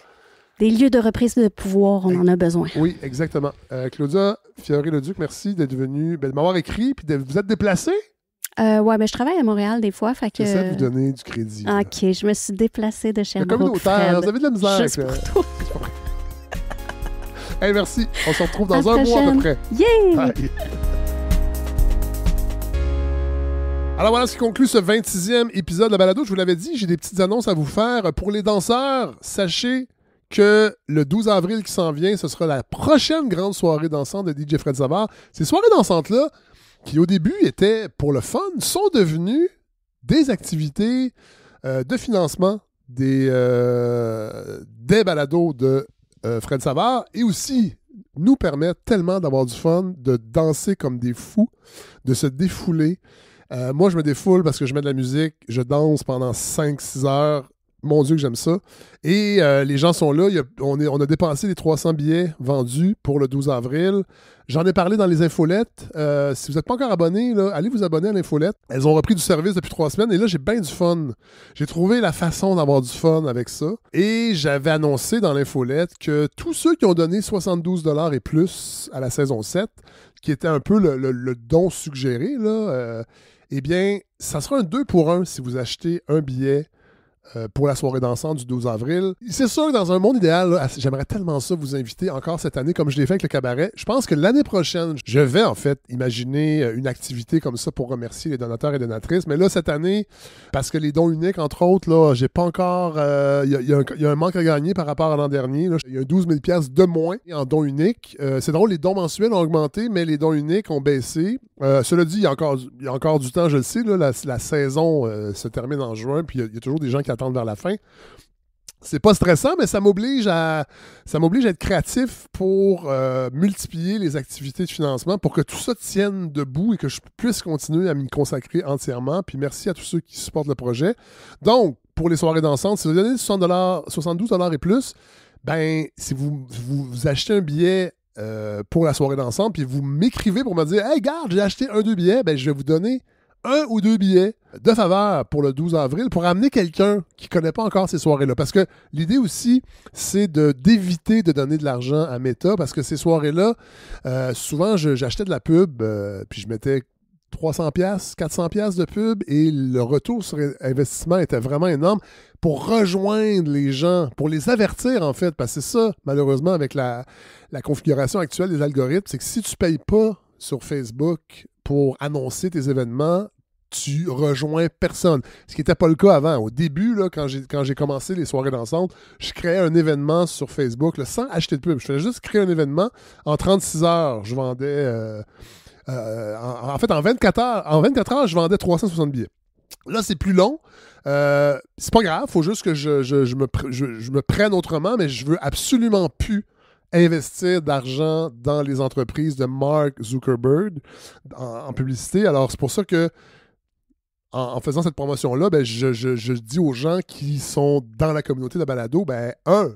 Des lieux de reprise de pouvoir, on en a besoin. Oui, exactement. Claudia Fiori-Leduc, merci d'être venue, de m'avoir écrit, puis vous êtes déplacée? Oui, mais je travaille à Montréal des fois, fait que... J'essaie de vous donner du crédit. OK, je me suis déplacée de Sherbrooke. Le communautaire, vous avez de la misère. Juste pour tout. Hey, merci. On se retrouve dans un mois à peu près. Yeah! Bye. Alors voilà ce qui conclut ce 26e épisode de la balado. Je vous l'avais dit, j'ai des petites annonces à vous faire. Pour les danseurs, sachez que le 12 avril qui s'en vient, ce sera la prochaine grande soirée dansante de DJ Fred Savard. Ces soirées dansantes-là, qui au début étaient pour le fun, sont devenues des activités de financement des balados de Fred Savard et aussi nous permettent tellement d'avoir du fun, de danser comme des fous, de se défouler. Moi, je me défoule parce que je mets de la musique, je danse pendant 5-6 heures. Mon Dieu que j'aime ça. Et les gens sont là. On a dépensé les 300 billets vendus pour le 12 avril. J'en ai parlé dans les infolettes. Si vous n'êtes pas encore abonné, là, allez vous abonner à l'infolette. Elles ont repris du service depuis 3 semaines et là, j'ai bien du fun. J'ai trouvé la façon d'avoir du fun avec ça. Et j'avais annoncé dans l'infolette que tous ceux qui ont donné 72$ et plus à la saison 7, qui était un peu le don suggéré, là, eh bien, ça sera un 2 pour 1 si vous achetez un billet pour la soirée dansante du 12 avril. C'est sûr que dans un monde idéal, là, j'aimerais tellement ça vous inviter encore cette année, comme je l'ai fait avec le cabaret. Je pense que l'année prochaine, je vais en fait imaginer une activité comme ça pour remercier les donateurs et donatrices. Mais là, cette année, parce que les dons uniques, entre autres, là, j'ai pas encore... Il y a un manque à gagner par rapport à l'an dernier. Là. Il y a 12 000 $ de moins en dons uniques. C'est drôle, les dons mensuels ont augmenté, mais les dons uniques ont baissé. Cela dit, il y a encore du temps, je le sais. Là, la saison se termine en juin, puis il y a toujours des gens qui attendent vers la fin. C'est pas stressant, mais ça m'oblige à être créatif pour multiplier les activités de financement pour que tout ça tienne debout et que je puisse continuer à m'y consacrer entièrement. Puis merci à tous ceux qui supportent le projet. Donc, pour les soirées dansantes, si vous donnez 72$ et plus, ben, si vous achetez un billet pour la soirée dansante, puis vous m'écrivez pour me dire « Hey, garde, j'ai acheté 1-2 billets », ben, je vais vous donner 1 ou 2 billets de faveur pour le 12 avril pour amener quelqu'un qui ne connaît pas encore ces soirées-là. Parce que l'idée aussi, c'est d'éviter de donner de l'argent à Meta parce que ces soirées-là, souvent, j'achetais de la pub puis je mettais 300$, 400$ de pub et le retour sur investissement était vraiment énorme pour rejoindre les gens, pour les avertir en fait. Parce que c'est ça, malheureusement, avec la configuration actuelle des algorithmes, c'est que si tu ne payes pas sur Facebook pour annoncer tes événements, tu rejoins personne. Ce qui n'était pas le cas avant. Au début, là, quand j'ai commencé les soirées dansantes, je créais un événement sur Facebook là, sans acheter de pub. Je faisais juste créer un événement. En 36 heures, je vendais... en fait, en 24 heures, je vendais 360 billets. Là, c'est plus long. C'est pas grave. Il faut juste que je me prenne autrement, mais je veux absolument plus investir d'argent dans les entreprises de Mark Zuckerberg en publicité. Alors, c'est pour ça que en faisant cette promotion-là, ben, je dis aux gens qui sont dans la communauté de la balado, ben,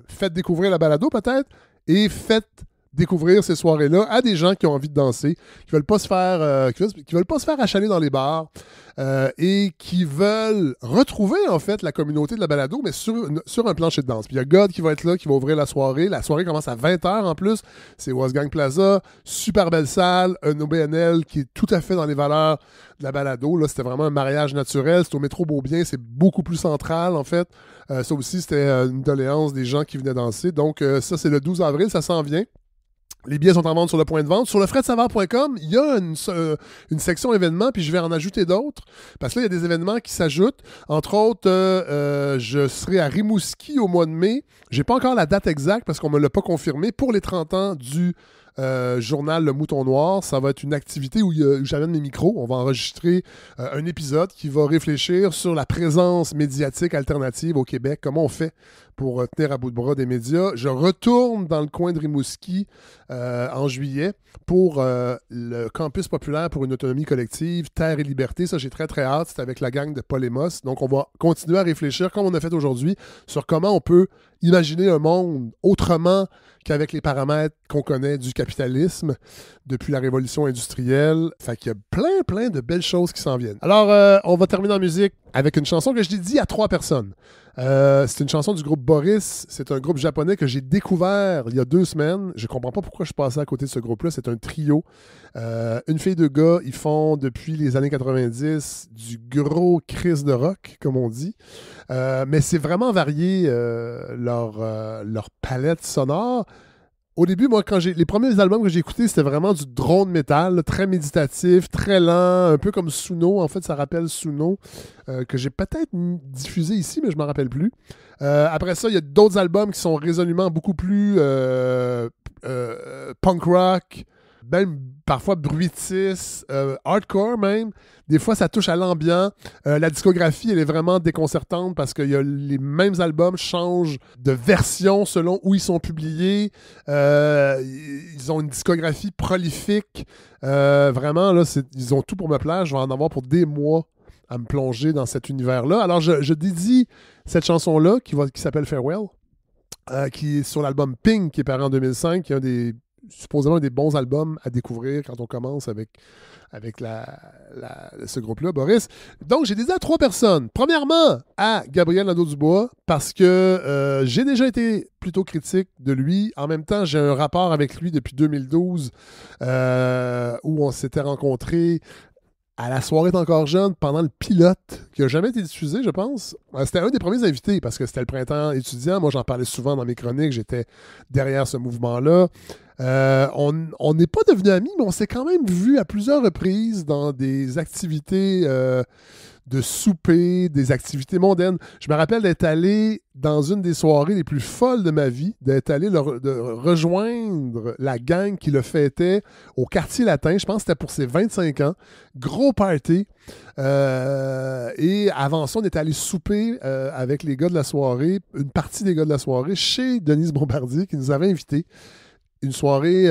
faites découvrir la balado peut-être et faites découvrir ces soirées-là à des gens qui ont envie de danser, qui veulent pas se faire, qui veulent pas se faire achaler dans les bars et qui veulent retrouver en fait la communauté de la balado, mais sur un plancher de danse. Puis il y a God qui va être là, qui va ouvrir la soirée. La soirée commence à 20h en plus. C'est Wolfgang Plaza, super belle salle, un OBNL qui est tout à fait dans les valeurs de la balado. Là, c'était vraiment un mariage naturel. C'est au métro Beaubien, c'est beaucoup plus central en fait. Ça aussi, c'était une doléance des gens qui venaient danser. Donc ça, c'est le 12 avril, ça s'en vient. Les billets sont en vente sur le point de vente. Sur le freddsavard.com, il y a une section événements, puis je vais en ajouter d'autres. Parce que là, il y a des événements qui s'ajoutent. Entre autres, je serai à Rimouski au mois de mai. J'ai pas encore la date exacte parce qu'on me l'a pas confirmé. Pour les 30 ans du journal Le Mouton Noir, ça va être une activité où j'amène mes micros. On va enregistrer un épisode qui va réfléchir sur la présence médiatique alternative au Québec. Comment on fait pour tenir à bout de bras des médias. Je retourne dans le coin de Rimouski en juillet pour le campus populaire pour une autonomie collective, Terre et Liberté. Ça, j'ai très, très hâte. C'est avec la gang de Paul Emos. Donc, on va continuer à réfléchir, comme on a fait aujourd'hui, sur comment on peut imaginer un monde autrement qu'avec les paramètres qu'on connaît du capitalisme depuis la révolution industrielle. Fait qu'il y a plein de belles choses qui s'en viennent. Alors, on va terminer en musique avec une chanson que je dédie à 3 personnes. C'est une chanson du groupe Boris. C'est un groupe japonais que j'ai découvert il y a 2 semaines. Je comprends pas pourquoi je passais à côté de ce groupe-là. C'est un trio. Une fille, 2 gars. Ils font depuis les années 90 du gros crise de rock, comme on dit. Mais c'est vraiment varié leur palette sonore. Au début, moi, les premiers albums que j'ai écoutés, c'était vraiment du drone metal, là, très méditatif, très lent, un peu comme Suno. En fait, ça rappelle Suno, que j'ai peut-être diffusé ici, mais je ne m'en rappelle plus. Après ça, il y a d'autres albums qui sont résolument beaucoup plus punk rock, même parfois bruitiste, hardcore même. Des fois, ça touche à l'ambiant. La discographie, elle est vraiment déconcertante parce que les mêmes albums changent de version selon où ils sont publiés. Ils ont une discographie prolifique. Vraiment, là, ils ont tout pour me plaire. Je vais en avoir pour des mois à me plonger dans cet univers-là. Alors, je dédie cette chanson-là qui s'appelle Farewell, qui est sur l'album Pink, qui est paru en 2005, qui est supposément un des bons albums à découvrir quand on commence avec ce groupe-là, Boris. Donc, j'ai dédié à 3 personnes. Premièrement, à Gabriel Nadeau-Dubois, parce que j'ai déjà été plutôt critique de lui. En même temps, j'ai un rapport avec lui depuis 2012 où on s'était rencontrés à la soirée d'Encore Jeune, pendant le pilote, qui n'a jamais été diffusé, je pense. C'était un des premiers invités, parce que c'était le printemps étudiant. Moi, j'en parlais souvent dans mes chroniques. J'étais derrière ce mouvement-là. On n'est pas devenus amis, mais on s'est quand même vus à plusieurs reprises dans des activités de souper, des activités mondaines. Je me rappelle d'être allé dans une des soirées les plus folles de ma vie, d'être allé de rejoindre la gang qui le fêtait au Quartier Latin. Je pense que c'était pour ses 25 ans. Gros party. Et avant ça, on était allé souper avec les gars de la soirée, une partie des gars de la soirée, chez Denise Bombardier, qui nous avait invités. Une soirée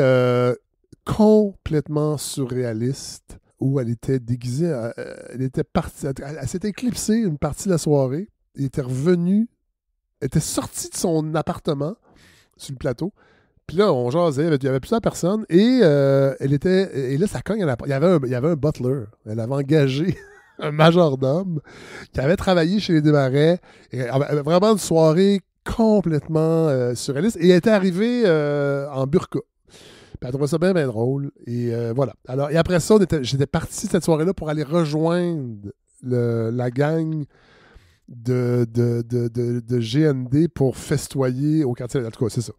complètement surréaliste où elle était déguisée, elle s'était éclipsée une partie de la soirée, elle était revenue, elle était sortie de son appartement sur le plateau, puis là, on jasait, il y avait plusieurs personnes, et là, ça cogne à la porte. Il y avait un butler, elle avait engagé un majordome qui avait travaillé chez les Desmarais, vraiment une soirée complètement surréaliste, et elle était arrivée en burqa. Puis elle trouvait ça bien drôle. Et voilà. Alors, et après ça, j'étais parti cette soirée-là pour aller rejoindre la gang de GND pour festoyer au quartier. En tout cas, c'est ça.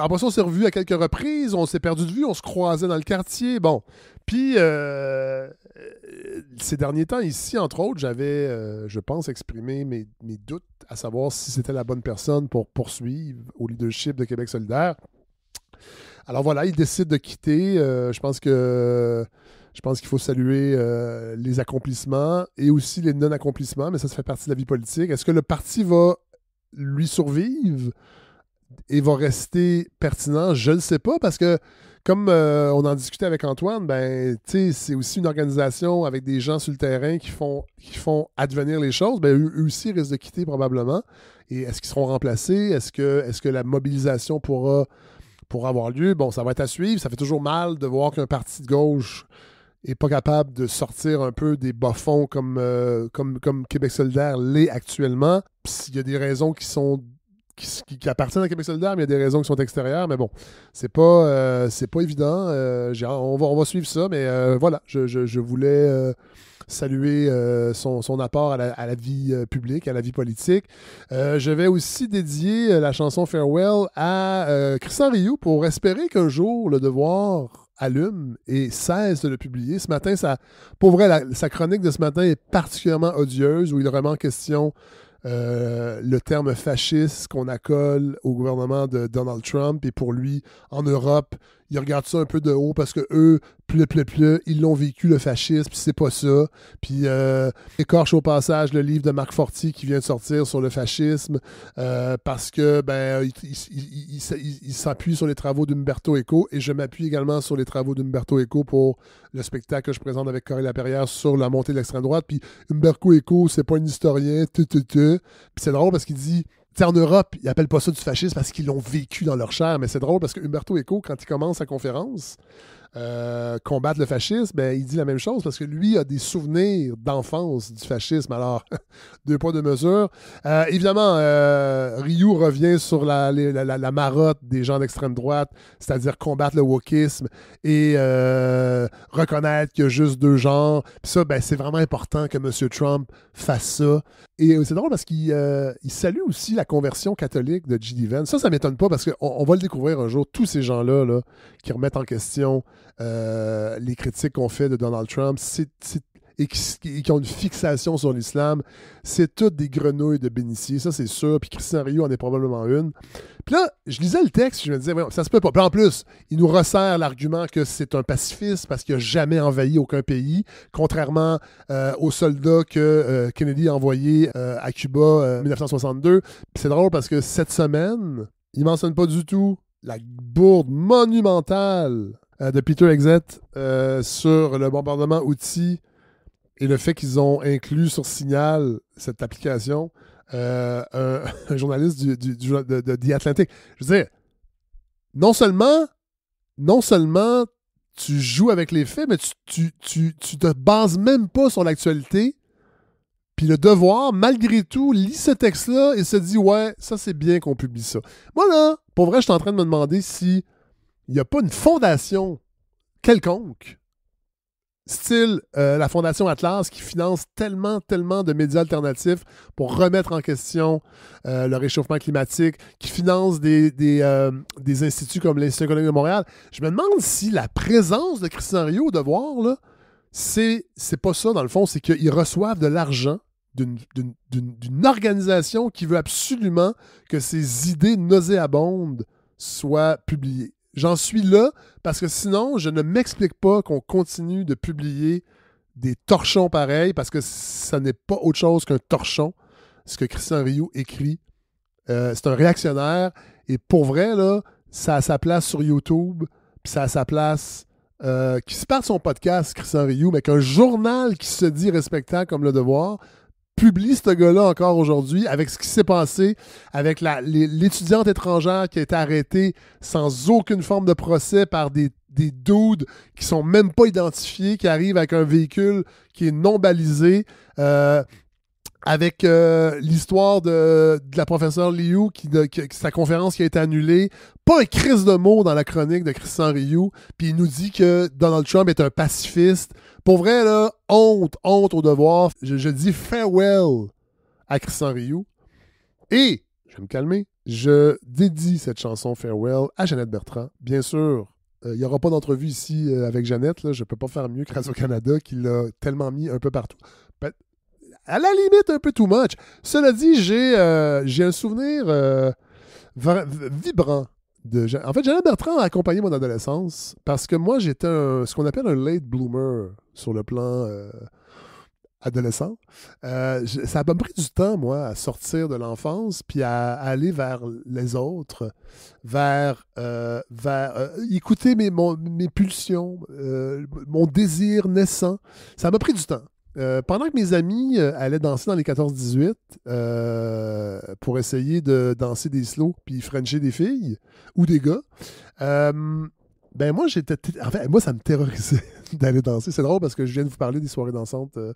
Après ça, on s'est revus à quelques reprises. On s'est perdu de vue. On se croisait dans le quartier. Bon. Puis, ces derniers temps, ici, entre autres, j'avais, je pense, exprimé mes doutes à savoir si c'était la bonne personne pour poursuivre au leadership de Québec solidaire. Alors voilà, il décide de quitter. Je pense qu'il faut saluer les accomplissements et aussi les non-accomplissements, mais ça fait partie de la vie politique. Est-ce que le parti va lui survivre et va rester pertinent? Je ne sais pas, parce que comme on en discutait avec Antoine, c'est aussi une organisation avec des gens sur le terrain qui font advenir les choses. Eux aussi risquent de quitter probablement. Et est-ce qu'ils seront remplacés? Est-ce que la mobilisation pourra pour avoir lieu. Bon, ça va être à suivre. Ça fait toujours mal de voir qu'un parti de gauche n'est pas capable de sortir un peu des bas-fonds comme Québec solidaire l'est actuellement. Il y a des raisons qui appartiennent à Québec solidaire, mais il y a des raisons qui sont extérieures. Mais bon, c'est pas évident. On va suivre ça, mais voilà, je voulais saluer son apport à la vie publique, à la vie politique. Je vais aussi dédier la chanson Farewell à Christian Rioux pour espérer qu'un jour, Le Devoir allume et cesse de le publier. Ce matin, pour vrai, sa chronique de ce matin est particulièrement odieuse, où il remet en question le terme fasciste qu'on accole au gouvernement de Donald Trump. Et pour lui, en Europe, il regarde ça un peu de haut parce que eux, ils l'ont vécu, le fascisme, puis c'est pas ça. Puis écorche au passage le livre de Marc Forti qui vient de sortir sur le fascisme parce que il s'appuie sur les travaux d'Umberto Eco, et je m'appuie également sur les travaux d'Umberto Eco pour le spectacle que je présente avec Corinne Laperrière sur la montée de l'extrême droite. Puis Umberto Eco, c'est pas un historien, Puis c'est drôle parce qu'il dit... en Europe, ils n'appellent pas ça du fascisme parce qu'ils l'ont vécu dans leur chair, mais c'est drôle parce que Umberto Eco, quand il commence sa conférence, combattre le fascisme, il dit la même chose parce que lui a des souvenirs d'enfance du fascisme. Alors, 2 poids 2 mesures. Évidemment, Rioux revient sur la marotte des gens d'extrême droite, c'est-à-dire combattre le wokisme et reconnaître qu'il y a juste 2 genres. Puis ça, c'est vraiment important que M. Trump fasse ça. Et c'est drôle parce qu'il salue aussi la conversion catholique de J.D. Vance. Ça m'étonne pas parce qu'on va le découvrir un jour, tous ces gens-là qui remettent en question les critiques qu'on fait de Donald Trump et qui ont une fixation sur l'islam. C'est toutes des grenouilles de bénitier, ça c'est sûr. Puis Christian Rioux en est probablement une. Puis là, je lisais le texte, je me disais, ça se peut pas. Puis en plus, il nous resserre l'argument que c'est un pacifiste parce qu'il n'a jamais envahi aucun pays, contrairement aux soldats que Kennedy a envoyés à Cuba en 1962. Puis c'est drôle parce que cette semaine, il ne mentionne pas du tout la bourde monumentale de Peter Exet sur le bombardement Houthi et le fait qu'ils ont inclus sur Signal, cette application, un journaliste de The Atlantic. Je veux dire, non seulement tu joues avec les faits, mais tu te bases même pas sur l'actualité. Puis Le Devoir, malgré tout, lit ce texte-là et se dit « Ouais, ça c'est bien qu'on publie ça. » Moi là, pour vrai, je suis en train de me demander si il n'y a pas une fondation quelconque, style la Fondation Atlas, qui finance tellement de médias alternatifs pour remettre en question le réchauffement climatique, qui finance des instituts comme l'Institut économique de Montréal. Je me demande si la présence de Christian Rioux au Devoir, là, c'est pas ça, dans le fond, c'est qu'ils reçoivent de l'argent d'une organisation qui veut absolument que ces idées nauséabondes soient publiées. J'en suis là parce que sinon, je ne m'explique pas qu'on continue de publier des torchons pareils parce que ça n'est pas autre chose qu'un torchon, ce que Christian Rioux écrit. C'est un réactionnaire et pour vrai, là, ça a sa place sur YouTube, puis ça a sa place qui se part de son podcast, Christian Rioux, mais qu'un journal qui se dit respectable comme Le Devoir publie ce gars-là encore aujourd'hui avec ce qui s'est passé avec l'étudiante étrangère qui a été arrêtée sans aucune forme de procès par des dudes qui sont même pas identifiés, qui arrivent avec un véhicule qui est non balisé, avec l'histoire de la professeure Liu, sa conférence qui a été annulée. Pas un crise de mots dans la chronique de Christian Rioux, puis il nous dit que Donald Trump est un pacifiste. Pour vrai, là, honte au Devoir. Je dis farewell à Christian Rioux. Et, je vais me calmer, je dédie cette chanson Farewell à Jeannette Bertrand. Bien sûr, il n'y aura pas d'entrevue ici avec Jeannette. Là, je ne peux pas faire mieux que Radio-Canada qui l'a tellement mis un peu partout. À la limite, un peu too much. Cela dit, j'ai un souvenir vibrant. En fait, Jeannette Bertrand a accompagné mon adolescence parce que moi, j'étais ce qu'on appelle un late bloomer sur le plan adolescent. Ça m'a pris du temps, moi, à sortir de l'enfance puis à aller vers les autres, vers écouter mes pulsions, mon désir naissant. Ça m'a pris du temps. pendant que mes amis allaient danser dans les 14-18 pour essayer de danser des slows puis frencher des filles ou des gars, ben moi, moi, ça me terrorisait d'aller danser. C'est drôle parce que je viens de vous parler des soirées dansantes de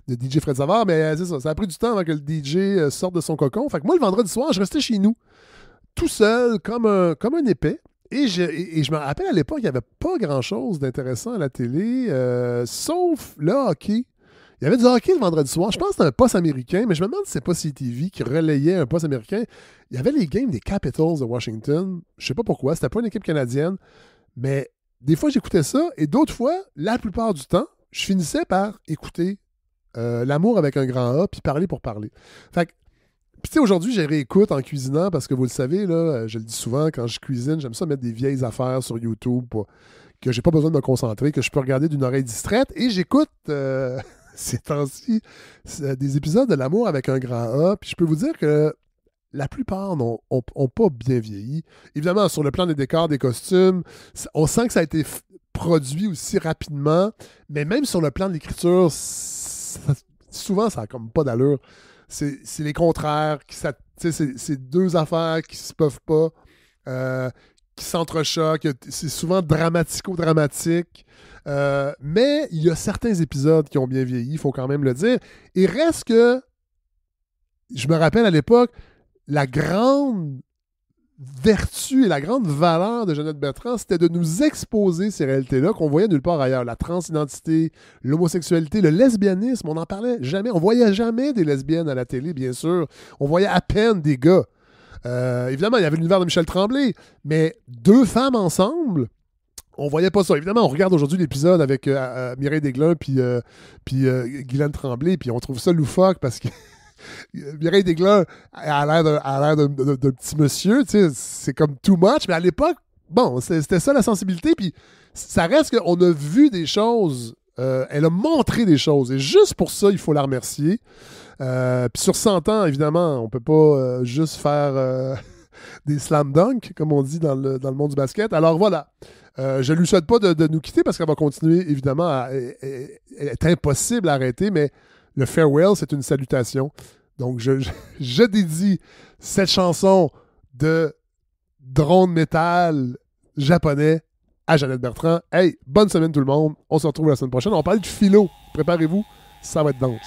DJ Fred Savard, mais c'est ça. Ça a pris du temps avant que le DJ sorte de son cocon. Fait que moi, le vendredi soir, je restais chez nous, tout seul, comme un épais. Et je me rappelle, à l'époque, il n'y avait pas grand-chose d'intéressant à la télé, sauf le hockey. Il y avait du hockey le vendredi soir. Je pense que c'était un poste américain, mais je me demande si c'est pas CTV qui relayait un poste américain. Il y avait les games des Capitals de Washington. Je sais pas pourquoi. C'était pas une équipe canadienne. Mais des fois, j'écoutais ça. Et d'autres fois, la plupart du temps, je finissais par écouter L'amour avec un grand A puis Parler pour parler. Fait que, puis tu sais, aujourd'hui, je réécoute en cuisinant parce que vous le savez, là, je le dis souvent, quand je cuisine, j'aime ça mettre des vieilles affaires sur YouTube que j'ai pas besoin de me concentrer, que je peux regarder d'une oreille distraite. Et j'écoute ces temps-ci des épisodes de L'amour avec un grand A. Puis je peux vous dire que la plupart n'ont pas bien vieilli. Évidemment, sur le plan des décors, des costumes, on sent que ça a été produit aussi rapidement. Mais même sur le plan de l'écriture, souvent, ça n'a comme pas d'allure. C'est les contraires. C'est deux affaires qui se peuvent pas, qui s'entrechoquent. C'est souvent dramatico-dramatique. Mais il y a certains épisodes qui ont bien vieilli, il faut quand même le dire. Et reste que, je me rappelle à l'époque, la grande vertu et la grande valeur de Jeannette Bertrand, c'était de nous exposer ces réalités-là qu'on voyait nulle part ailleurs. La transidentité, l'homosexualité, le lesbianisme, on n'en parlait jamais. On voyait jamais des lesbiennes à la télé, bien sûr. On voyait à peine des gars. Évidemment, il y avait l'univers de Michel Tremblay, mais deux femmes ensemble, on voyait pas ça. Évidemment, on regarde aujourd'hui l'épisode avec Mireille Desglin puis Guylaine Tremblay, puis on trouve ça loufoque parce que Mireille Desglin a l'air d'un petit monsieur, tu sais, c'est comme too much, mais à l'époque, bon, c'était ça la sensibilité, puis ça reste qu'on a vu des choses, elle a montré des choses, et juste pour ça, il faut la remercier. Puis sur 100 ans, évidemment, on peut pas juste faire des slam dunk, comme on dit dans le monde du basket. Alors voilà, je lui souhaite pas de nous quitter parce qu'elle va continuer, évidemment, elle est impossible à arrêter, mais le farewell, c'est une salutation. Donc, je dédie cette chanson de drone métal japonais à Jeannette Bertrand. Hey, bonne semaine tout le monde. On se retrouve la semaine prochaine. On va parler de philo. Préparez-vous, ça va être dense.